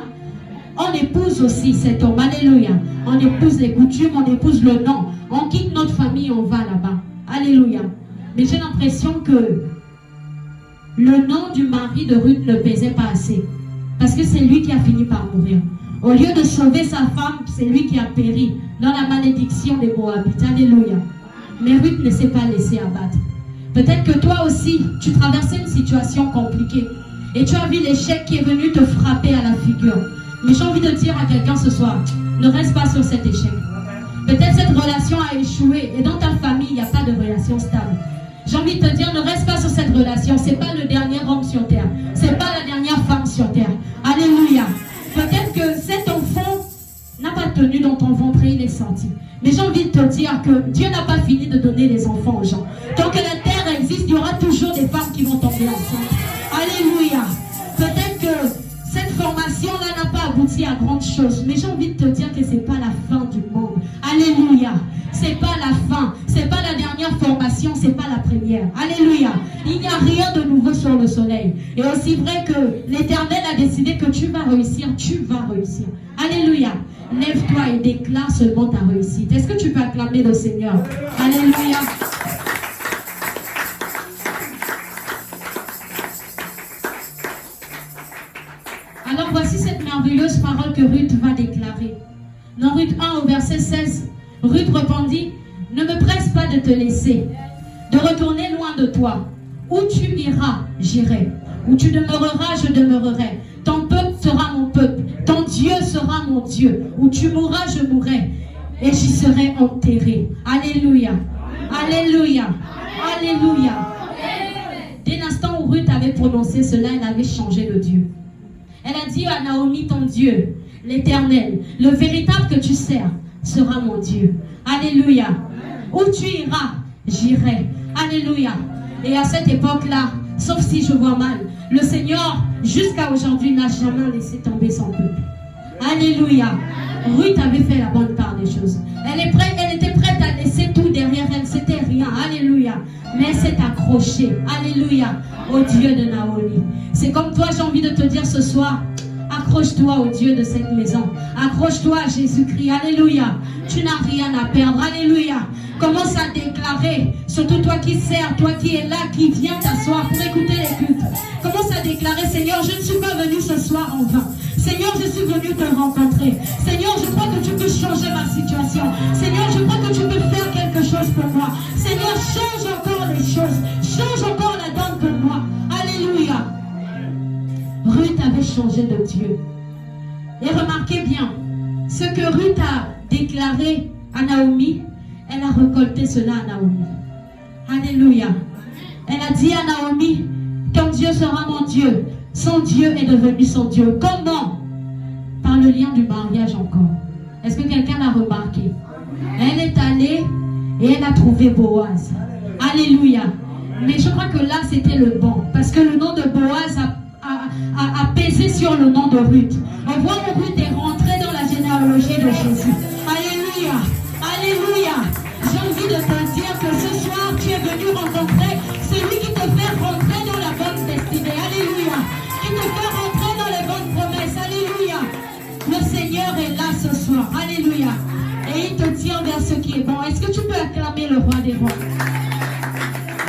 on épouse aussi cet homme, alléluia. On épouse les coutumes, on épouse le nom. On quitte notre famille, on va là-bas. Alléluia. Mais j'ai l'impression que le nom du mari de Ruth ne pesait pas assez. Parce que c'est lui qui a fini par mourir. Au lieu de sauver sa femme, c'est lui qui a péri dans la malédiction des Moabites. Alléluia. Mais Ruth ne s'est pas laissée abattre. Peut-être que toi aussi, tu traversais une situation compliquée. Et tu as vu l'échec qui est venu te frapper à la figure. Mais j'ai envie de dire à quelqu'un ce soir, ne reste pas sur cet échec. Peut-être cette relation a échoué et dans ta famille, il n'y a pas de relation stable. J'ai envie de te dire, ne reste pas sur cette relation. Ce n'est pas le dernier homme sur terre. Ce n'est tenu dans ton ventre et il est sorti. Mais j'ai envie de te dire que Dieu n'a pas fini de donner les enfants aux gens. Tant que la terre existe, il y aura toujours des femmes qui vont tomber enceintes. Alléluia. Peut-être que cette formation-là n'a pas abouti à grande chose, mais j'ai envie de te dire que ce n'est pas la fin du monde. Alléluia. C'est pas la fin, c'est pas la dernière formation, c'est pas la première. Alléluia. Il n'y a rien de nouveau sur le soleil. Et aussi vrai que l'Éternel a décidé que tu vas réussir, tu vas réussir. Alléluia. Lève-toi et déclare seulement ta réussite. Est-ce que tu peux acclamer le Seigneur? Alléluia. Alors voici cette merveilleuse parole que Ruth va déclarer. Dans Ruth 1 au verset 16, Ruth répondit, « Ne me presse pas de te laisser, de retourner loin de toi. Où tu iras, j'irai. Où tu demeureras, je demeurerai. Ton peuple sera mon peuple. Ton Dieu sera mon Dieu. Où tu mourras, je mourrai. Et j'y serai enterré. » Alléluia. Alléluia. Alléluia. Dès l'instant où Ruth avait prononcé cela, elle avait changé de Dieu. Elle a dit à Naomi, ton Dieu, l'Éternel, le véritable que tu sers, sera mon Dieu. Alléluia. Où tu iras, j'irai. Alléluia. Et à cette époque-là, sauf si je vois mal, le Seigneur, jusqu'à aujourd'hui, n'a jamais laissé tomber son peuple. Alléluia. Ruth avait fait la bonne part des choses. Elle était prête à laisser tout derrière elle. C'était rien. Alléluia. Mais elle s'est accrochée. Alléluia. Au Dieu de Naomi. C'est comme toi, j'ai envie de te dire ce soir. Accroche-toi au Dieu de cette maison. Accroche-toi à Jésus-Christ. Alléluia. Tu n'as rien à perdre. Alléluia. Commence à déclarer, surtout toi qui sers, toi qui es là, qui viens t'asseoir pour écouter les cultes. Commence à déclarer, Seigneur, je ne suis pas venu ce soir en vain. Seigneur, je suis venu te rencontrer. Seigneur, je crois que tu peux changer ma situation. Seigneur, je crois que tu peux faire quelque chose pour moi. Seigneur, change encore les choses. Change encore la donne pour moi. Alléluia. Ruth avait changé de Dieu. Et remarquez bien, ce que Ruth a déclaré à Naomi, elle a récolté cela à Naomi. Alléluia. Elle a dit à Naomi, ton Dieu sera mon Dieu. Son Dieu est devenu son Dieu. Comment? Par le lien du mariage encore. Est-ce que quelqu'un l'a remarqué? Elle est allée et elle a trouvé Boaz. Alléluia. Mais je crois que là, c'était le bon. Parce que le nom de Boaz a pesé sur le nom de Ruth. On voit que Ruth est rentrée dans la généalogie de Jésus. Alléluia. Alléluia. J'ai envie de te dire que ce soir, tu es venu rencontrer celui qui te fait rentrer dans la bonne destinée. Alléluia. Qui te fait rentrer dans les bonnes promesses. Alléluia. Le Seigneur est là ce soir. Alléluia. Et il te tire vers ce qui est bon. Est-ce que tu peux acclamer le roi des rois?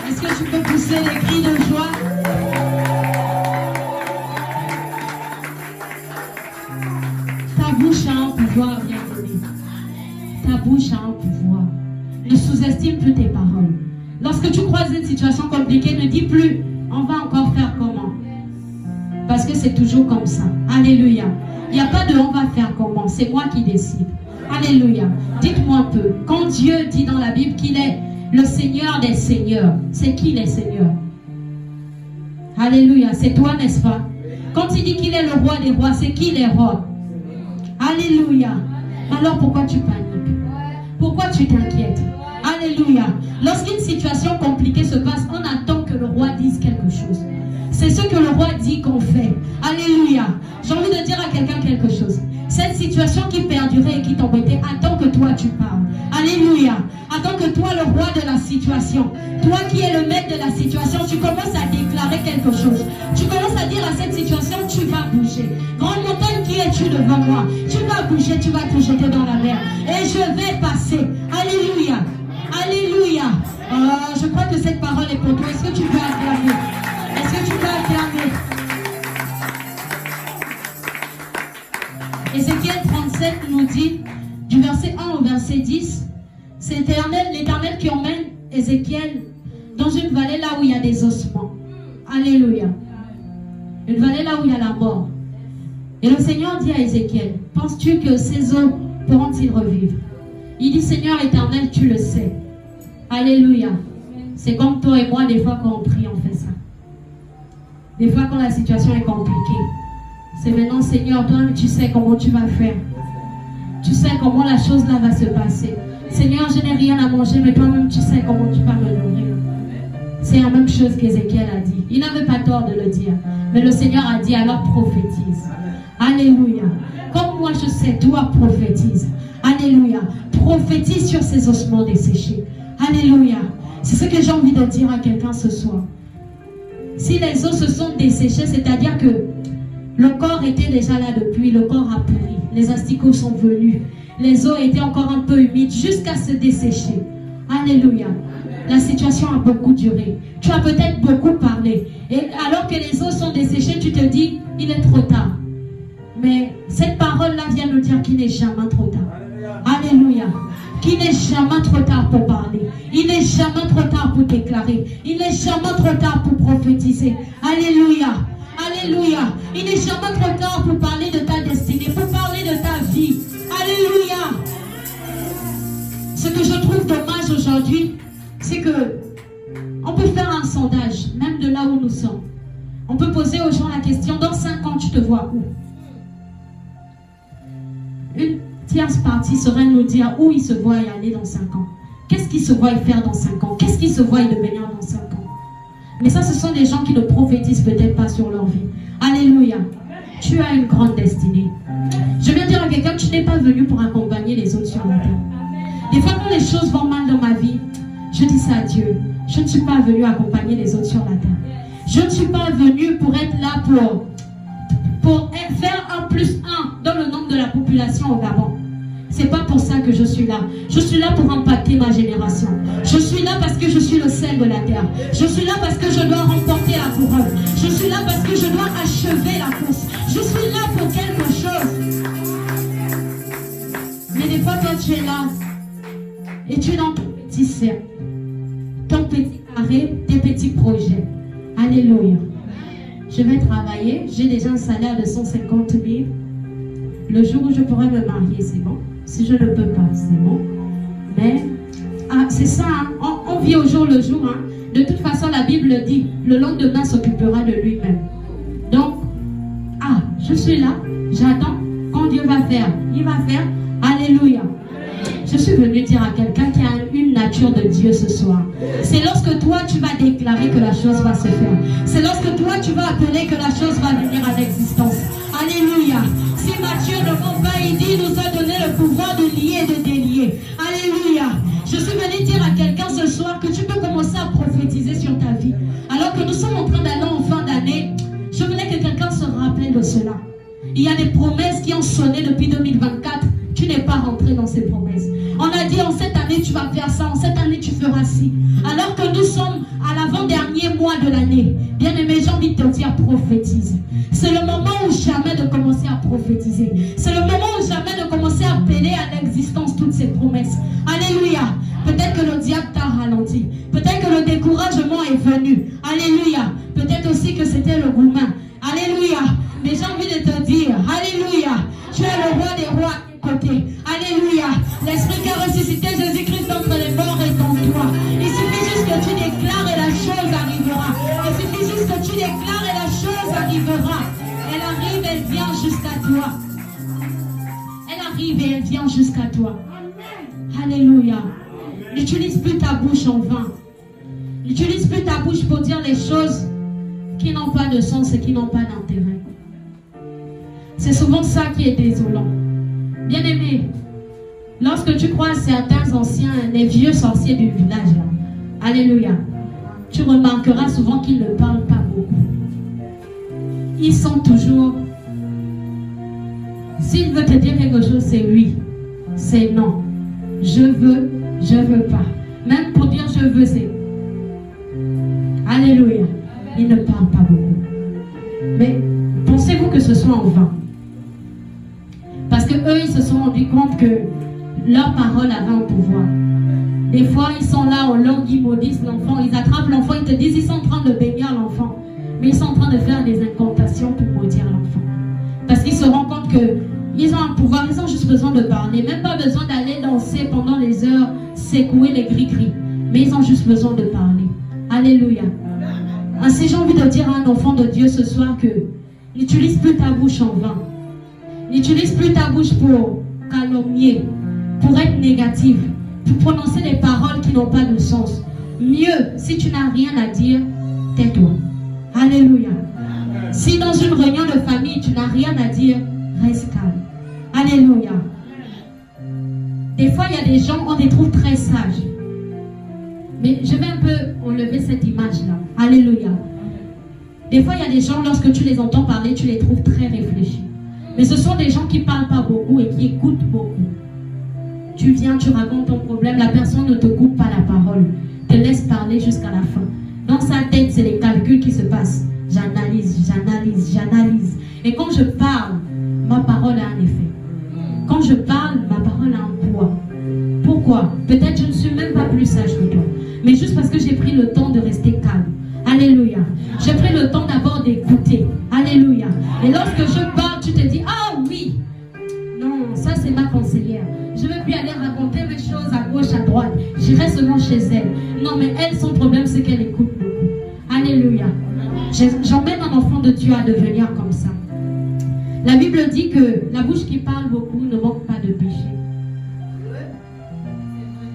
Est-ce que tu peux pousser les cris de joie? Ta bouche a un pouvoir, bien-aimé. Ta bouche a un pouvoir. Ne sous-estime plus tes paroles. Lorsque tu croises une situation compliquée, ne dis plus, on va encore faire comment? Parce que c'est toujours comme ça. Alléluia. Il n'y a pas de on va faire comment. C'est moi qui décide. Alléluia. Dites-moi un peu. Quand Dieu dit dans la Bible qu'il est le Seigneur des Seigneurs, c'est qui les Seigneurs? Alléluia. C'est toi, n'est-ce pas? Quand il dit qu'il est le roi des rois, c'est qui les rois? Alléluia. Alors pourquoi tu paniques? Pourquoi tu t'inquiètes? Alléluia. Lorsqu'une situation compliquée se passe, on attend que le roi dise quelque chose. C'est ce que le roi dit qu'on fait. Alléluia. J'ai envie de dire à quelqu'un quelque chose. Cette situation qui perdurait et qui t'embêtait, attends que toi tu parles. Alléluia. Attends que toi, le roi de la situation, toi qui es le maître de la situation, tu commences à déclarer quelque chose. Tu commences à dire à cette situation, tu vas bouger. Grande montagne, qui es-tu devant moi? Tu vas bouger, tu vas te jeter dans la mer. Et je vais passer. Alléluia. Alléluia. Je crois que cette parole est pour toi. Est-ce que tu peux acclamer? Est-ce que tu peux acclamer? Ézéchiel 37 nous dit, du verset 1 au verset 10, c'est l'Éternel qui emmène Ézéchiel dans une vallée là où il y a des ossements. Alléluia. Une vallée là où il y a la mort. Et le Seigneur dit à Ézéchiel, penses-tu que ces os pourront-ils revivre? Il dit, Seigneur éternel, tu le sais. Alléluia. C'est comme toi et moi, des fois quand on prie, on fait ça. Des fois quand la situation est compliquée. C'est maintenant, Seigneur, toi, tu sais comment tu vas faire. Tu sais comment la chose là va se passer. Seigneur, je n'ai rien à manger, mais toi-même, tu sais comment tu vas me nourrir. C'est la même chose qu'Ézéchiel a dit. Il n'avait pas tort de le dire. Mais le Seigneur a dit, alors prophétise. Alléluia. Comme moi je sais, toi prophétise. Alléluia. Prophétise sur ces ossements desséchés. Alléluia. C'est ce que j'ai envie de dire à quelqu'un ce soir. Si les os se sont desséchés, c'est-à-dire que le corps était déjà là depuis, le corps a pourri. Les asticots sont venus. Les os étaient encore un peu humides jusqu'à se dessécher. Alléluia. La situation a beaucoup duré. Tu as peut-être beaucoup parlé. Et alors que les os sont desséchés, tu te dis, il est trop tard. Mais cette parole-là vient nous dire qu'il n'est jamais trop tard. Alléluia. Qu'il n'est jamais trop tard pour parler. Il n'est jamais trop tard pour déclarer. Il n'est jamais trop tard pour prophétiser. Alléluia. Alléluia. Il n'est jamais trop tard pour parler de ta destinée, pour parler de ta vie. Alléluia. Ce que je trouve dommage aujourd'hui, c'est que on peut faire un sondage, même de là où nous sommes. On peut poser aux gens la question, dans 5 ans, tu te vois où? Une tierce partie serait nous dire où ils se voient y aller dans 5 ans. Qu'est-ce qu'ils se voient faire dans 5 ans? Qu'est-ce qu'ils se voient devenir dans 5 ans? Mais ça, ce sont des gens qui ne prophétisent peut-être pas sur leur vie. Alléluia. Tu as une grande destinée. Je viens dire à quelqu'un, tu n'es pas venu pour accompagner les autres sur la terre. Des fois, quand les choses vont mal dans ma vie, je dis ça à Dieu. Je ne suis pas venu accompagner les autres sur la terre. Je ne suis pas venu pour être là pour faire 1+1 dans le nombre de la population au Gabon. C'est pas pour ça que je suis là. Je suis là pour impacter ma génération. Je suis là parce que je suis le sel de la terre. Je suis là parce que je dois remporter la couronne. Je suis là parce que je dois achever la course. Je suis là pour quelque chose. Mais des fois, quand tu es là et tu es dans ton petit cercle, ton petit carré, tes petits projets. Alléluia. Je vais travailler. J'ai déjà un salaire de 150 000. Le jour où je pourrai me marier, c'est bon. Si je ne peux pas, c'est bon. Mais, c'est ça, hein? On vit au jour le jour. Hein? De toute façon, la Bible dit, le lendemain s'occupera de lui-même. Donc, je suis là, j'attends. Quand Dieu va faire, il va faire. Alléluia. Je suis venu dire à quelqu'un qui a une nature de Dieu ce soir. C'est lorsque toi, tu vas déclarer que la chose va se faire. C'est lorsque toi, tu vas appeler que la chose va venir à l'existence. Alléluia. Si Matthieu ne ment pas, il dit, il nous a donné le pouvoir de lier et de délier. Alléluia. Je suis venu dire à quelqu'un ce soir que tu peux commencer à prophétiser sur ta vie. Alors que nous sommes en train d'aller en fin d'année, je voulais que quelqu'un se rappelle de cela. Il y a des promesses qui ont sonné depuis 2024. Tu n'es pas rentré dans ces promesses. On a dit, en cette année, tu vas faire ça. En cette année, tu feras ci. Alors que nous sommes à l'avant-dernier mois de l'année. Bien-aimé, j'ai envie de te dire, prophétise. C'est le moment ou jamais de commencer à prophétiser. C'est le moment ou jamais de commencer à appeler à l'existence toutes ces promesses. Alléluia. Peut-être que le diable t'a ralenti. Peut-être que le découragement est venu. Alléluia. Peut-être aussi que c'était le roumain. Alléluia. Mais j'ai envie de te dire, alléluia. Tu es le roi des rois. Côté. Alléluia. L'esprit qui a ressuscité Jésus-Christ d'entre les morts est en toi. Il suffit juste que tu déclares et la chose arrivera. Il suffit juste que tu déclares et la chose arrivera. Elle arrive, elle vient jusqu'à toi. Elle arrive et elle vient jusqu'à toi. Alléluia. N'utilise plus ta bouche en vain. N'utilise plus ta bouche pour dire les choses qui n'ont pas de sens et qui n'ont pas d'intérêt. C'est souvent ça qui est désolant. Bien-aimé, lorsque tu crois certains anciens, les vieux sorciers du village, là, alléluia, tu remarqueras souvent qu'ils ne parlent pas beaucoup. Ils sont toujours, s'il veut te dire quelque chose, c'est oui, c'est non. Je veux pas. Même pour dire je veux, c'est alléluia. Ils ne parlent pas beaucoup. Mais pensez-vous que ce soit en vain? Parce que eux, ils se sont rendus compte que leur parole avait un pouvoir. Des fois, ils sont là en langue, ils maudissent l'enfant, ils attrapent l'enfant, ils te disent ils sont en train de bénir l'enfant. Mais ils sont en train de faire des incantations pour maudire l'enfant. Parce qu'ils se rendent compte qu'ils ont un pouvoir, ils ont juste besoin de parler. Même pas besoin d'aller danser pendant les heures, secouer les gris-gris. Mais ils ont juste besoin de parler. Alléluia. Ainsi, j'ai envie de dire à un enfant de Dieu ce soir que n'utilise plus ta bouche en vain. N'utilise plus ta bouche pour calmer calomnier, pour être négatif, pour prononcer des paroles qui n'ont pas de sens. Mieux, si tu n'as rien à dire, tais-toi. Alléluia. Si dans une réunion de famille, tu n'as rien à dire, reste calme. Alléluia. Des fois, il y a des gens, on les trouve très sages. Mais je vais un peu enlever cette image-là. Alléluia. Des fois, il y a des gens, lorsque tu les entends parler, tu les trouves très réfléchis. Mais ce sont des gens qui ne parlent pas beaucoup et qui écoutent beaucoup. Tu viens, tu racontes ton problème, la personne ne te coupe pas la parole. Te laisse parler jusqu'à la fin. Dans sa tête, c'est les calculs qui se passent. J'analyse, j'analyse, j'analyse. Et quand je parle, ma parole a un effet. Quand je parle, ma parole a un poids. Pourquoi? Peut-être je ne suis même pas plus sage que toi. Mais juste parce que j'ai pris le temps de rester calme. Alléluia. J'ai pris le temps d'abord d'écouter. Alléluia. Et lorsque je parle, tu te dis, ah oui. Non, ça c'est ma conseillère. Je ne veux plus aller raconter mes choses à gauche, à droite. J'irai seulement chez elle. Non, mais elle, son problème, c'est qu'elle écoute beaucoup. Alléluia. J'emmène un enfant de Dieu à devenir comme ça. La Bible dit que la bouche qui parle beaucoup ne manque pas de péché.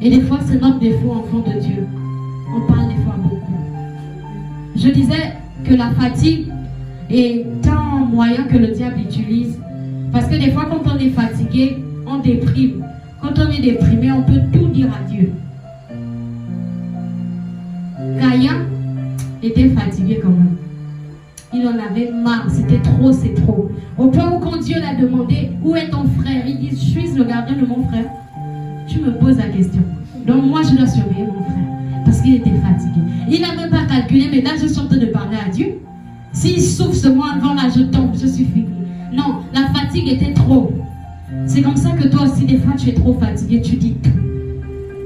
Et des fois, c'est notre défaut, enfant de Dieu. On parle des fois beaucoup. Je disais que la fatigue est un moyen que le diable utilise. Parce que des fois, quand on est fatigué, on déprime. Quand on est déprimé, on peut tout dire à Dieu. Caïn était fatigué quand même. Il en avait marre, c'était trop, c'est trop. Au point où quand Dieu l'a demandé, où est ton frère? Il dit, je suis le gardien de mon frère. Tu me poses la question. Donc moi, je dois surveiller mon frère. Parce qu'il était fatigué. Il n'a même pas calculé, mais là, je suis en train de parler à Dieu. S'il souffle ce mois avant, là, je tombe, je suis fini. Non, la fatigue était trop. C'est comme ça que toi aussi, des fois, tu es trop fatigué, tu dis tout.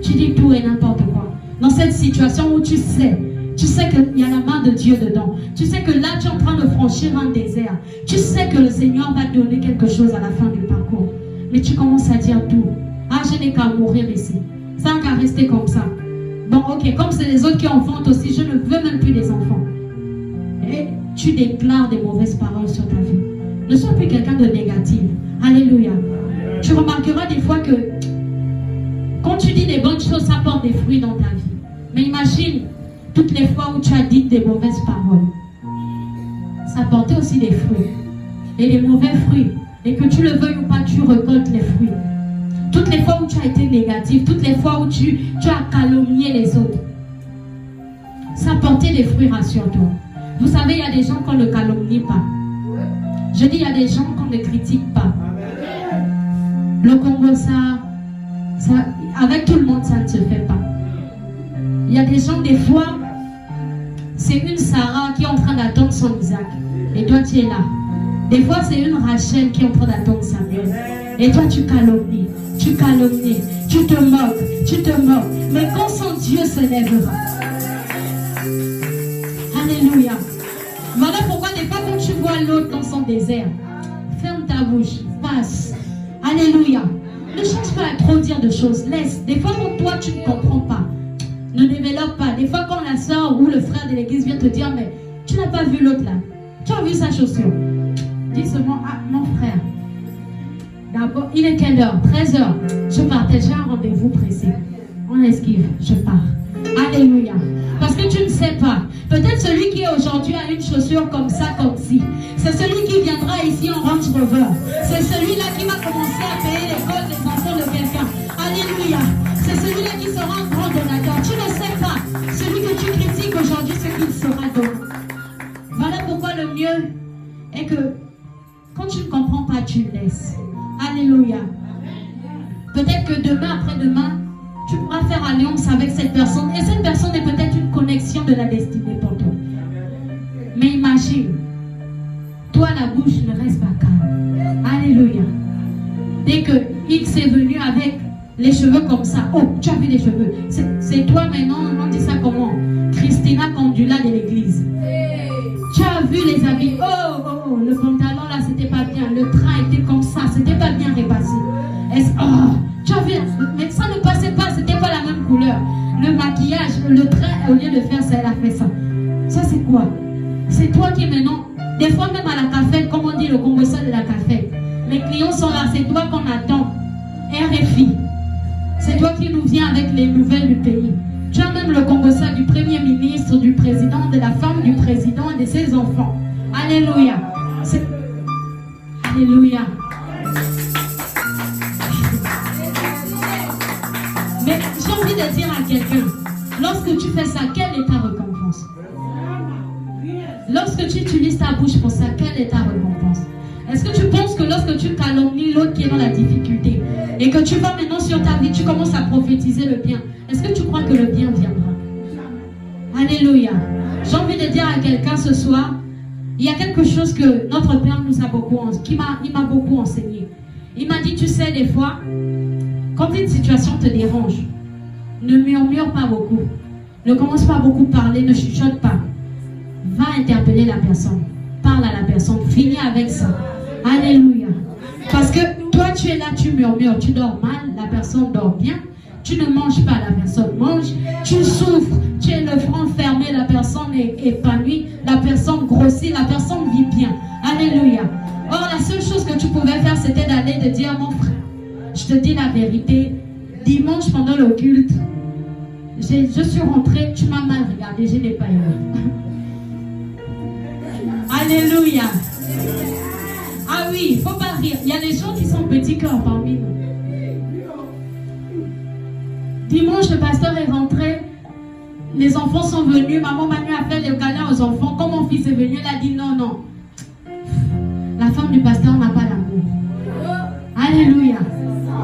Tu dis tout et n'importe quoi. Dans cette situation où tu sais qu'il y a la main de Dieu dedans. Tu sais que là, tu es en train de franchir un désert. Tu sais que le Seigneur va te donner quelque chose à la fin du parcours. Mais tu commences à dire tout. Ah, je n'ai qu'à mourir ici. Ça n'a qu'à rester comme ça. Bon, ok, comme c'est les autres qui enfantent aussi, je ne veux même plus des enfants. Et tu déclares des mauvaises paroles sur ta vie. Ne sois plus quelqu'un de négatif. Alléluia. Tu remarqueras des fois que quand tu dis des bonnes choses, ça porte des fruits dans ta vie. Mais imagine toutes les fois où tu as dit des mauvaises paroles. Ça portait aussi des fruits. Et les mauvais fruits. Et que tu le veuilles ou pas, tu récoltes les fruits. Toutes les fois où tu as été négatif, toutes les fois où tu as calomnié les autres, ça portait des fruits, rassure-toi. Vous savez, il y a des gens qu'on ne calomnie pas. Je dis, il y a des gens qu'on ne critique pas. Le Congo, ça, avec tout le monde, ça ne se fait pas. Il y a des gens, des fois, c'est une Sarah qui est en train d'attendre son Isaac. Et toi, tu es là. Des fois, c'est une Rachel qui est en train d'attendre Samuel. Et toi, tu calomnies, tu te moques. Mais quand son Dieu se lèvera. Alléluia. Voilà pourquoi des fois, quand tu vois l'autre dans son désert, ferme ta bouche, passe. Alléluia. Ne cherche pas à trop dire de choses. Laisse. Des fois, quand toi, tu ne comprends pas, ne développe pas. Des fois, quand la soeur ou le frère de l'église vient te dire, mais tu n'as pas vu l'autre là. Tu as vu sa chaussure. Dis seulement, ah, mon frère. D'abord, il est quelle heure? 13h. Je partais, j'ai un rendez-vous pressé. On esquive, je pars. Alléluia. Parce que tu ne sais pas. Peut-être celui qui aujourd'hui a une chaussure comme ça, comme ci. C'est celui qui viendra ici en Range Rover. C'est celui-là qui va commencer à payer l'école des enfants de quelqu'un. Alléluia. C'est celui-là qui sera un grand donateur. Tu ne sais pas. Celui que tu critiques aujourd'hui, ce qu'il sera demain. Voilà pourquoi le mieux est que quand tu ne comprends pas, tu laisses. Alléluia. Peut-être que demain, après-demain, tu pourras faire alliance avec cette personne. Et cette personne est peut-être une connexion de la destinée pour toi. Mais imagine, toi, la bouche ne reste pas calme. Alléluia. Dès que X est venu avec les cheveux comme ça. Oh, tu as vu les cheveux. C'est toi maintenant, on dit ça comment? Christina Condula de l'église. Tu as vu les habits. Oh, le pantalon là, c'était pas bien. Le train était comme ça, c'était pas bien repassé. Tu as vu, mais ça ne passait pas, c'était pas la même couleur. Le maquillage, le train, au lieu de faire ça, elle a fait ça. Ça, c'est quoi? C'est toi qui maintenant, des fois même à la café, comme on dit le Congo de la café, les clients sont là, c'est toi qu'on attend. RFI. C'est toi qui nous viens avec les nouvelles du pays. Tu as même le Congossa du Premier ministre, du président, de la femme du président et de ses enfants. Alléluia. Alléluia. Mais j'ai envie de dire à quelqu'un, lorsque tu fais ça, quelle est ta récompense? Lorsque tu utilises ta bouche pour ça, quelle est ta récompense? Est-ce que tu penses que lorsque tu calomnies l'autre qui est dans la difficulté et que tu vas maintenant sur ta vie, tu commences à prophétiser le bien, est-ce que tu crois que le bien viendra? Alléluia. J'ai envie de dire à quelqu'un ce soir, il y a quelque chose que notre Père nous a beaucoup, il m'a beaucoup enseigné. Il m'a dit, tu sais, des fois, quand une situation te dérange, ne murmure pas beaucoup. Ne commence pas à beaucoup parler, ne chuchote pas. Va interpeller la personne. Parle à la personne. Finis avec ça. Alléluia. Parce que toi, tu es là, tu murmures, tu dors mal, la personne dort bien. Tu ne manges pas, la personne mange. Tu souffres, tu es le front fermé, la personne est épanouie, la personne grossit, la personne vit bien. Alléluia. Or, la seule chose que tu pouvais faire, c'était d'aller te dire, mon frère, je te dis la vérité, dimanche pendant le culte, je suis rentrée, tu m'as mal regardé, je n'ai pas eu. Alléluia. Ah oui, il ne faut pas rire. Il y a des gens qui sont petits cœurs parmi nous. Dimanche, le pasteur est rentré. Les enfants sont venus. Maman Manu a fait le câlin aux enfants. Quand mon fils est venu, elle a dit non, non. La femme du pasteur n'a pas d'amour. Alléluia.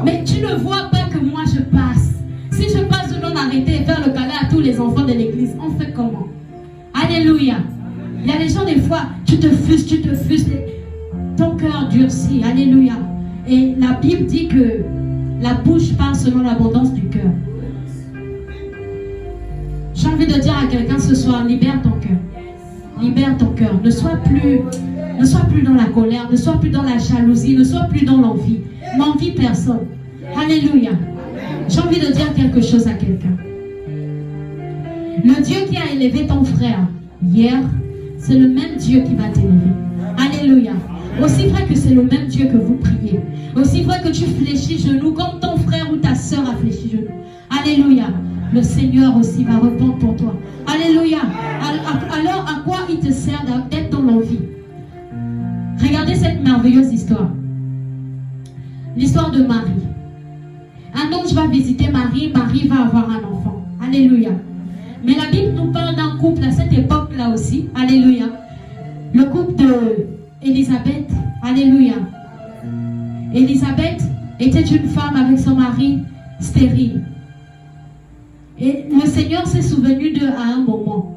Mais tu ne vois pas que moi je passe. Si je passe, je dois m'arrêter et faire le câlin à tous les enfants de l'église. On fait comment? Alléluia. Il y a des gens, des fois, tu te fuses. Ton cœur durcit. Alléluia. Et la Bible dit que la bouche parle selon l'abondance du cœur. J'ai envie de dire à quelqu'un ce soir, libère ton cœur. Libère ton cœur. Ne sois plus dans la colère, ne sois plus dans la jalousie, ne sois plus dans l'envie. N'envie personne. Alléluia. J'ai envie de dire quelque chose à quelqu'un. Le Dieu qui a élevé ton frère hier, c'est le même Dieu qui va t'élever. Alléluia. Aussi vrai que c'est le même Dieu que vous priez. Aussi vrai que tu fléchis genoux comme ton frère ou ta soeur a fléchi genoux. Alléluia. Le Seigneur aussi va répondre pour toi. Alléluia. Alors, à quoi il te sert d'être dans l'envie? Regardez cette merveilleuse histoire. L'histoire de Marie. Un ange va visiter Marie. Marie va avoir un enfant. Alléluia. Mais la Bible nous parle d'un couple à cette époque-là aussi. Alléluia. Le couple de Élisabeth. Alléluia. Élisabeth était une femme avec son mari stérile. Et le Seigneur s'est souvenu d'eux à un moment.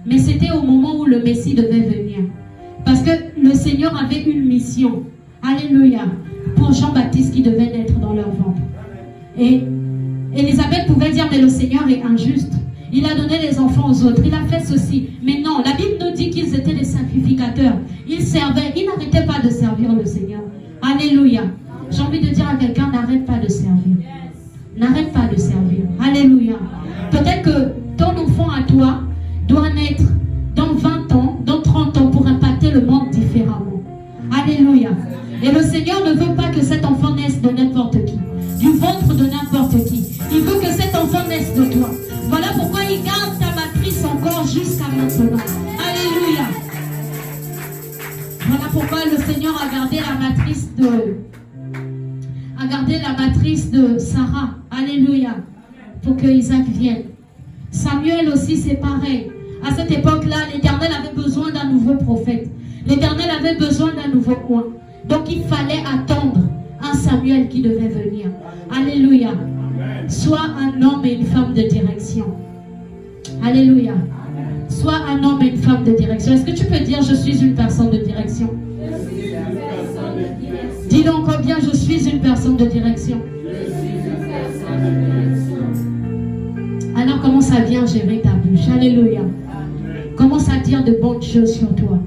Mais c'était au moment où le Messie devait venir. Parce que le Seigneur avait une mission. Alléluia. Pour Jean-Baptiste qui devait naître dans leur ventre. Et Élisabeth pouvait dire, mais le Seigneur est injuste. Il a donné les enfants aux autres. Il a fait ceci. Mais non, la Bible nous dit qu'ils étaient des sacrificateurs. Ils servaient. Ils n'arrêtaient pas de servir le Seigneur. Alléluia. J'ai envie de dire à quelqu'un, n'arrête pas de servir. N'arrête pas de servir. Alléluia. Peut-être que ton enfant à toi doit naître dans 20 ans, dans 30 ans pour impacter le monde différemment. Alléluia. Et le Seigneur ne veut pas que cet enfant naisse de n'importe qui. Du ventre de n'importe qui. Il veut que cet enfant naisse de toi. Voilà pourquoi il garde ta matrice encore jusqu'à maintenant. Alléluia. Voilà pourquoi le Seigneur a gardé la matrice de Sarah. Alléluia. Pour que Isaac vienne. Samuel aussi, c'est pareil. À cette époque-là, l'Éternel avait besoin d'un nouveau prophète. L'Éternel avait besoin d'un nouveau coin. Donc il fallait attendre un Samuel qui devait venir. Alléluia. Sois un homme et une femme de direction. Alléluia. Sois un homme et une femme de direction. Est-ce que tu peux dire, je suis une personne de direction? Dis donc combien je suis une personne de direction. Alors commence à bien gérer ta bouche. Alléluia. Commence à dire de bonnes choses sur toi.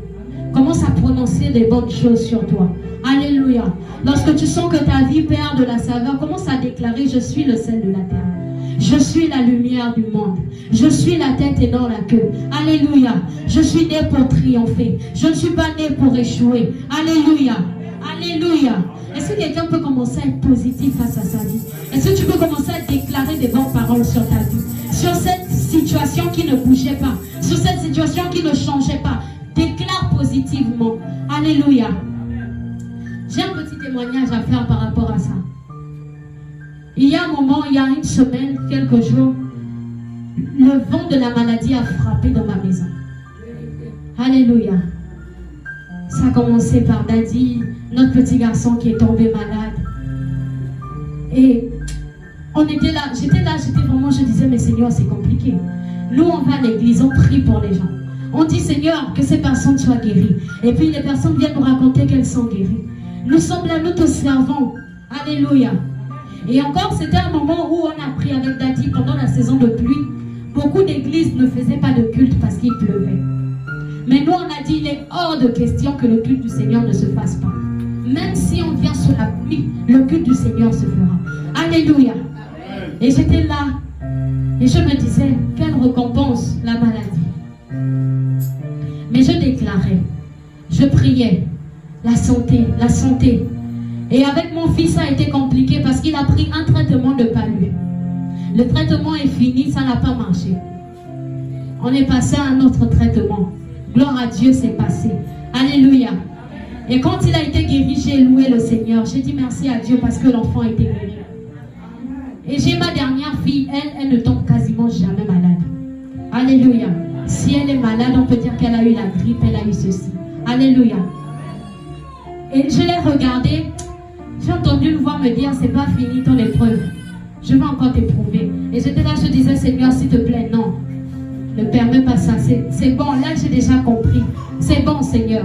Commence à prononcer des bonnes choses sur toi. Alléluia. Lorsque tu sens que ta vie perd de la saveur, commence à déclarer, je suis le sel de la terre. Je suis la lumière du monde. Je suis la tête et non la queue. Alléluia. Je suis né pour triompher. Je ne suis pas né pour échouer. Alléluia. Alléluia. Est-ce que quelqu'un peut commencer à être positif face à sa vie? Est-ce que tu peux commencer à déclarer des bonnes paroles sur ta vie? Sur cette situation qui ne bougeait pas, sur cette situation qui ne changeait pas, déclare positivement. Alléluia. J'ai un petit témoignage à faire par rapport à ça. Il y a un moment, il y a une semaine, quelques jours, le vent de la maladie a frappé dans ma maison. Alléluia. Ça a commencé par Daddy, notre petit garçon qui est tombé malade. Et on était là, j'étais vraiment, je disais, mais Seigneur, c'est compliqué. Nous, on va à l'église, on prie pour les gens. On dit, Seigneur, que ces personnes soient guéries. Et puis les personnes viennent nous raconter qu'elles sont guéries. Nous sommes là, nous te servons. Alléluia. Et encore, c'était un moment où on a prié avec Daddy pendant la saison de pluie. Beaucoup d'églises ne faisaient pas de culte parce qu'il pleuvait. Mais nous, on a dit, il est hors de question que le culte du Seigneur ne se fasse pas. Même si on vient sous la pluie, le culte du Seigneur se fera. Alléluia. Et j'étais là. Et je me disais, quelle récompense la maladie. Mais je déclarais, je priais, la santé, la santé. Et avec mon fils, ça a été compliqué parce qu'il a pris un traitement de palu. Le traitement est fini, ça n'a pas marché. On est passé à un autre traitement. Gloire à Dieu, c'est passé. Alléluia. Et quand il a été guéri, j'ai loué le Seigneur. J'ai dit merci à Dieu parce que l'enfant a été guéri. Et j'ai ma dernière fille, elle ne tombe quasiment jamais malade. Alléluia. Si elle est malade, on peut dire qu'elle a eu la grippe, elle a eu ceci. Alléluia. Et je l'ai regardée. J'ai entendu une voix me dire, c'est pas fini ton épreuve. Je vais encore t'éprouver. Et j'étais là, je disais, Seigneur, s'il te plaît, non. Ne permets pas ça. C'est bon, là j'ai déjà compris. C'est bon, Seigneur.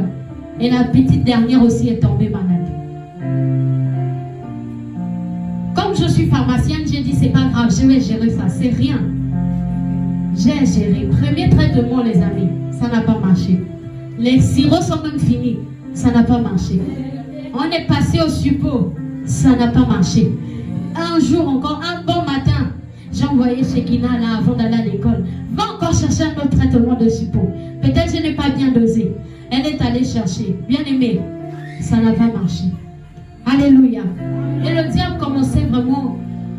Et la petite dernière aussi est tombée malade. Comme je suis pharmacienne, j'ai dit, c'est pas grave, je vais gérer ça. C'est rien. J'ai géré. Premier traitement, les amis, ça n'a pas marché. Les sirops sont même finis. Ça n'a pas marché. On est passé au suppôt. Ça n'a pas marché. Un jour encore, un bon matin, j'ai envoyé Shekina là avant d'aller à l'école. Va encore chercher un autre traitement de suppôt. Peut-être que je n'ai pas bien dosé. Elle est allée chercher. Bien aimé, ça n'a pas marché. Alléluia. Et le diable commençait vraiment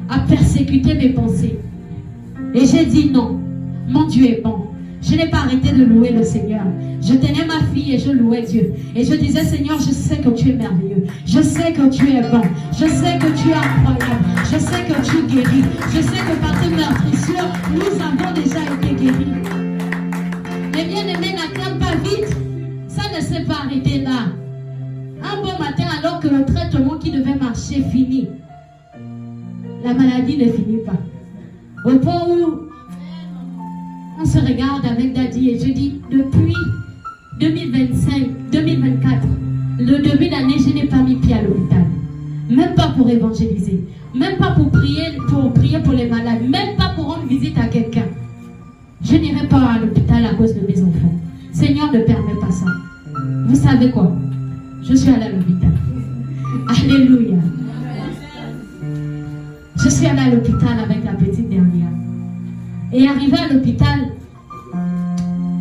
à persécuter mes pensées. Et j'ai dit non. Mon Dieu est bon. Je n'ai pas arrêté de louer le Seigneur. Je tenais ma fille et je louais Dieu. Et je disais, Seigneur, je sais que tu es merveilleux. Je sais que tu es bon. Je sais que tu es incroyable. Je sais que tu guéris. Je sais que par tes meurtrissures, nous avons déjà été guéris. Les bien-aimés n'acclament pas vite. Ça ne s'est pas arrêté là. Un bon matin, alors que le traitement qui devait marcher finit, la maladie ne finit pas. Au point où on se regarde avec Daddy et je dis, depuis 2025, 2024, le début d'année, je n'ai pas mis pied à l'hôpital. Même pas pour évangéliser. Même pas pour prier pour les malades. Même pas pour rendre visite à quelqu'un. Je n'irai pas à l'hôpital à cause de mes enfants. Seigneur ne permet pas ça. Vous savez quoi? Je suis allée à l'hôpital. Alléluia. Je suis allée à l'hôpital avec la petite dernière. Et arrivé à l'hôpital,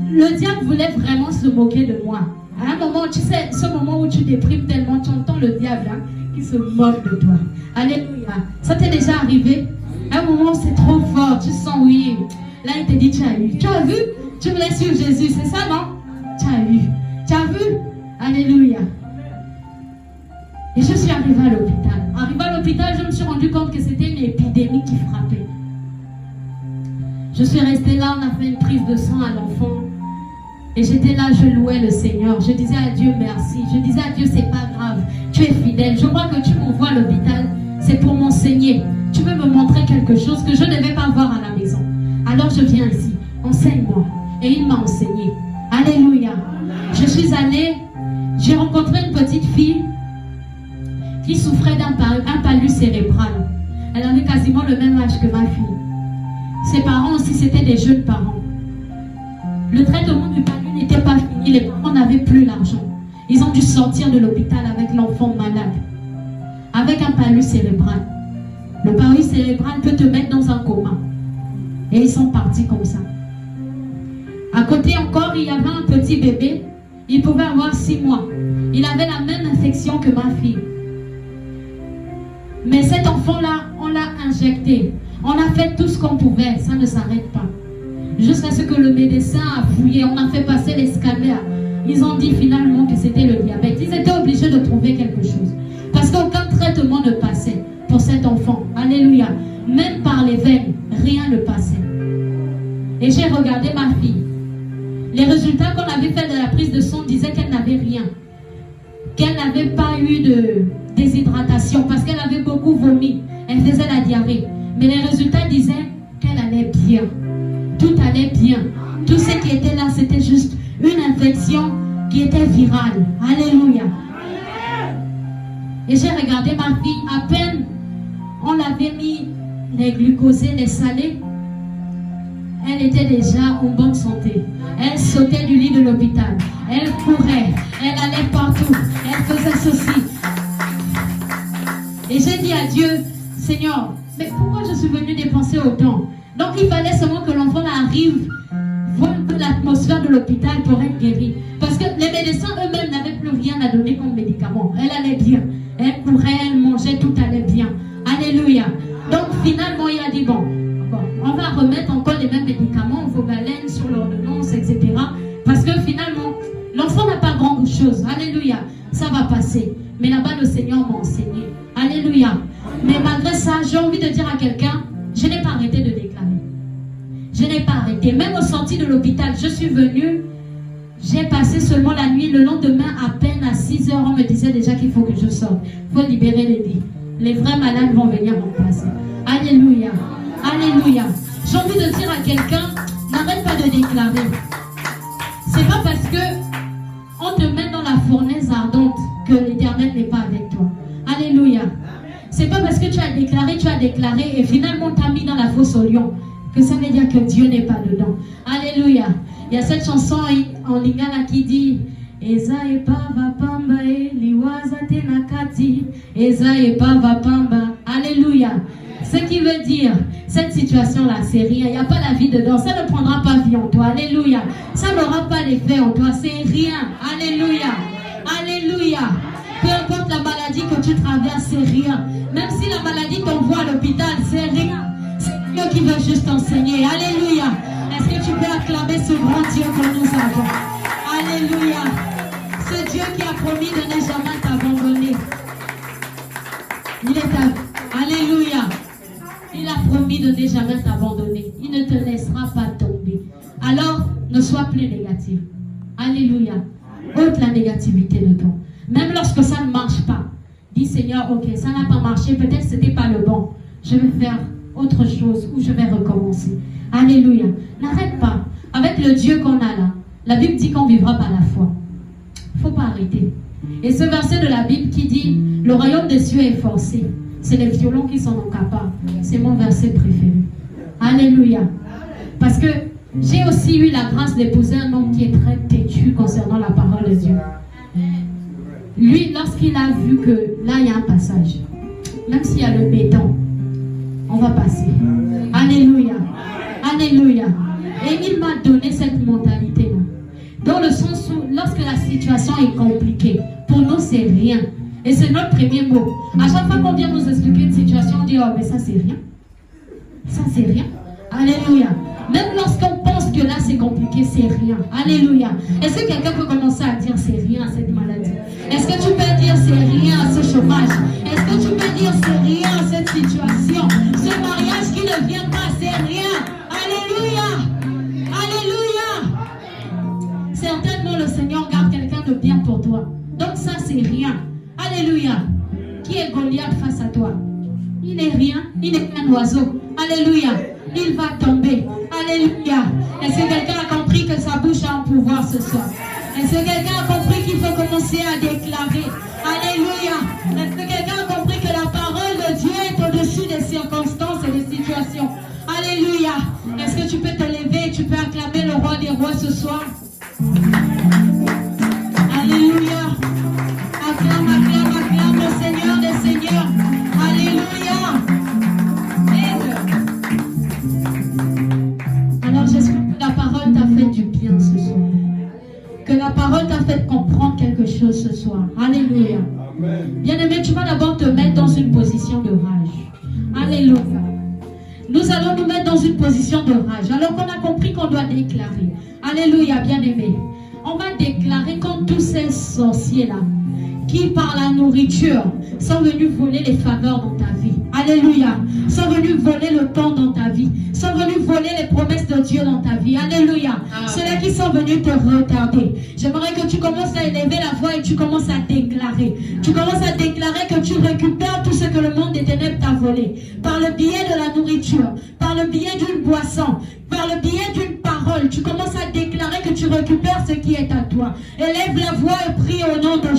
le diable voulait vraiment se moquer de moi. À un moment, tu sais, ce moment où tu déprimes tellement, tu entends le diable hein, qui se moque de toi. Alléluia. Ça t'est déjà arrivé? À un moment, c'est trop fort, tu sens oui. Là, il te dit, tu as eu. Tu as vu? Tu voulais suivre Jésus, c'est ça, non? Tu as eu. Tu as vu? Alléluia. Et je suis arrivée à l'hôpital. Arrivée à l'hôpital, je me suis rendu compte que c'était une épidémie qui frappait. Je suis restée là, on a fait une prise de sang à l'enfant. Et j'étais là, je louais le Seigneur. Je disais à Dieu merci. Je disais à Dieu, c'est pas grave. Tu es fidèle. Je crois que tu m'envoies à l'hôpital. C'est pour m'enseigner. Tu veux me montrer quelque chose que je ne vais pas voir à la maison. Alors je viens ici. Enseigne-moi. Et il m'a enseigné. Alléluia. Je suis allée. J'ai rencontré une petite fille qui souffrait d'un palud cérébral. Elle avait quasiment le même âge que ma fille. Ses parents aussi, c'était des jeunes parents. Le traitement du palud n'était pas fini. Les parents n'avaient plus l'argent. Ils ont dû sortir de l'hôpital avec l'enfant malade. Avec un palud cérébral. Le palud cérébral peut te mettre dans un coma. Et ils sont partis comme ça. À côté encore, il y avait un petit bébé. Il pouvait avoir 6 mois. Il avait la même infection que ma fille. Mais cet enfant-là, on l'a injecté. On a fait tout ce qu'on pouvait. Ça ne s'arrête pas. Jusqu'à ce que le médecin a fouillé. On a fait passer les scanners. Ils ont dit finalement que c'était le diabète. Ils étaient obligés de trouver quelque chose. Parce qu'aucun traitement ne passait pour cet enfant. Alléluia. Même par les veines, rien ne passait. Et j'ai regardé ma fille. Les résultats qu'on avait fait de la prise de sang disaient qu'elle n'avait rien. Qu'elle n'avait pas eu de déshydratation parce qu'elle avait beaucoup vomi. Elle faisait la diarrhée. Mais les résultats disaient qu'elle allait bien. Tout allait bien. Tout ce qui était là, c'était juste une infection qui était virale. Alléluia. Et j'ai regardé ma fille. À peine on l'avait mis les glucosés, les salés. Elle était déjà en bonne santé. Elle sautait du lit de l'hôpital. Elle courait. Elle allait partout. Elle faisait ceci. Et j'ai dit à Dieu, Seigneur, mais pourquoi je suis venue dépenser autant? Donc il fallait seulement que l'enfant arrive, voir un peu l'atmosphère de l'hôpital pour être guéri. Parce que les médecins eux-mêmes n'avaient plus rien à donner comme médicament. Elle allait bien. Elle courait, elle mangeait, tout allait bien. Alléluia. Donc finalement il a dit, bon, on va remettre encore les mêmes médicaments, vos galènes sur l'ordonnance, etc. Parce que finalement, l'enfant n'a pas grand-chose. Alléluia. Ça va passer. Mais là-bas, le Seigneur m'a enseigné. Alléluia. Mais malgré ça, j'ai envie de dire à quelqu'un, je n'ai pas arrêté de déclarer. Je n'ai pas arrêté. Même au sorti de l'hôpital, je suis venue, j'ai passé seulement la nuit. Le lendemain, à peine à 6 heures, on me disait déjà qu'il faut que je sorte. Il faut libérer les lits. Les vrais malades vont venir remplacer. Alléluia. Alléluia. J'ai envie de dire à quelqu'un, n'arrête pas de déclarer. C'est pas parce que on te met dans la fournaise ardente que l'Éternel n'est pas avec toi. Alléluia. C'est pas parce que tu as déclaré et finalement t'as mis dans la fosse au lion que ça veut dire que Dieu n'est pas dedans. Alléluia. Il y a cette chanson en lingala qui dit Eza e pava pamba e liwaza tena kati Eza e pava pamba. Alléluia. Ce qui veut dire, cette situation-là, c'est rien. Il n'y a pas la vie dedans. Ça ne prendra pas vie en toi. Alléluia. Ça n'aura pas d'effet en toi. C'est rien. Alléluia. Alléluia. Peu importe la maladie que tu traverses, c'est rien. Même si la maladie t'envoie à l'hôpital, c'est rien. C'est Dieu qui veut juste t'enseigner. Alléluia. Est-ce que tu peux acclamer ce grand Dieu que nous avons? Alléluia. Ce Dieu qui a promis de ne jamais t'abandonner. Il est à... Alléluia. Il a promis de ne jamais t'abandonner. Il ne te laissera pas tomber. Alors, ne sois plus négatif. Alléluia. Ôte la négativité de toi. Même lorsque ça ne marche pas, dis Seigneur, ok, ça n'a pas marché, peut-être ce n'était pas le bon. Je vais faire autre chose ou je vais recommencer. Alléluia. N'arrête pas. Avec le Dieu qu'on a là, la Bible dit qu'on vivra par la foi. Il ne faut pas arrêter. Et ce verset de la Bible qui dit, le royaume des cieux est forcé. C'est les violents qui sont incapables. C'est mon verset préféré. Alléluia. Parce que j'ai aussi eu la grâce d'épouser un homme qui est très têtu concernant la parole de Dieu. Lui, lorsqu'il a vu que là, il y a un passage, même s'il y a le béton, on va passer. Alléluia. Alléluia. Et il m'a donné cette mentalité-là. Dans le sens où, lorsque la situation est compliquée, pour nous, c'est rien. Et c'est notre premier mot. À chaque fois qu'on vient nous expliquer une situation, on dit, oh, mais ça, c'est rien. Ça, c'est rien. Alléluia. Même lorsqu'on pense que là, c'est compliqué, c'est rien. Alléluia. Est-ce que quelqu'un peut commencer à dire, c'est rien à cette maladie? Est-ce que tu peux dire, c'est rien à ce chômage? Est-ce que tu peux dire, c'est rien à cette situation? Ce mariage qui ne vient pas, c'est rien. Alléluia. Alléluia. Certainement, le Seigneur garde quelqu'un de bien pour toi. Donc ça, c'est rien. Alléluia. Qui est Goliath face à toi? Il n'est rien. Il n'est qu'un oiseau. Alléluia. Il va tomber. Alléluia. Est-ce que quelqu'un a compris que sa bouche a un pouvoir ce soir? Est-ce que quelqu'un a compris qu'il faut commencer à déclarer? Alléluia. Est-ce que quelqu'un a compris que la parole de Dieu est au-dessus des circonstances et des situations? Alléluia. Est-ce que tu peux te lever et tu peux acclamer le roi des rois ce soir? Alléluia. Acclame, acclame, acclame le Seigneur des Seigneurs. Alléluia. Alors j'espère que la parole t'a fait du bien ce soir. Que la parole t'a fait comprendre quelque chose ce soir. Alléluia. Bien-aimé, tu vas d'abord te mettre dans une position de rage. Alléluia. Nous allons nous mettre dans une position de rage. Alors qu'on a compris qu'on doit déclarer. Alléluia, bien-aimé. On va déclarer contre tous ces sorciers-là qui, par la nourriture, sont venus voler les faveurs dans ta vie. Alléluia. Sont venus voler le temps dans ta vie. Sont venus voler les promesses de Dieu dans ta vie. Alléluia. Ceux-là qui sont venus te retarder. J'aimerais que tu commences à élever la voix et tu commences à déclarer. Tu commences à déclarer que tu récupères tout ce que le monde des ténèbres t'a volé. Par le biais de la nourriture, par le biais d'une boisson, par le biais d'une parole. Tu commences à déclarer que tu récupères ce qui est à toi. Élève la voix et prie.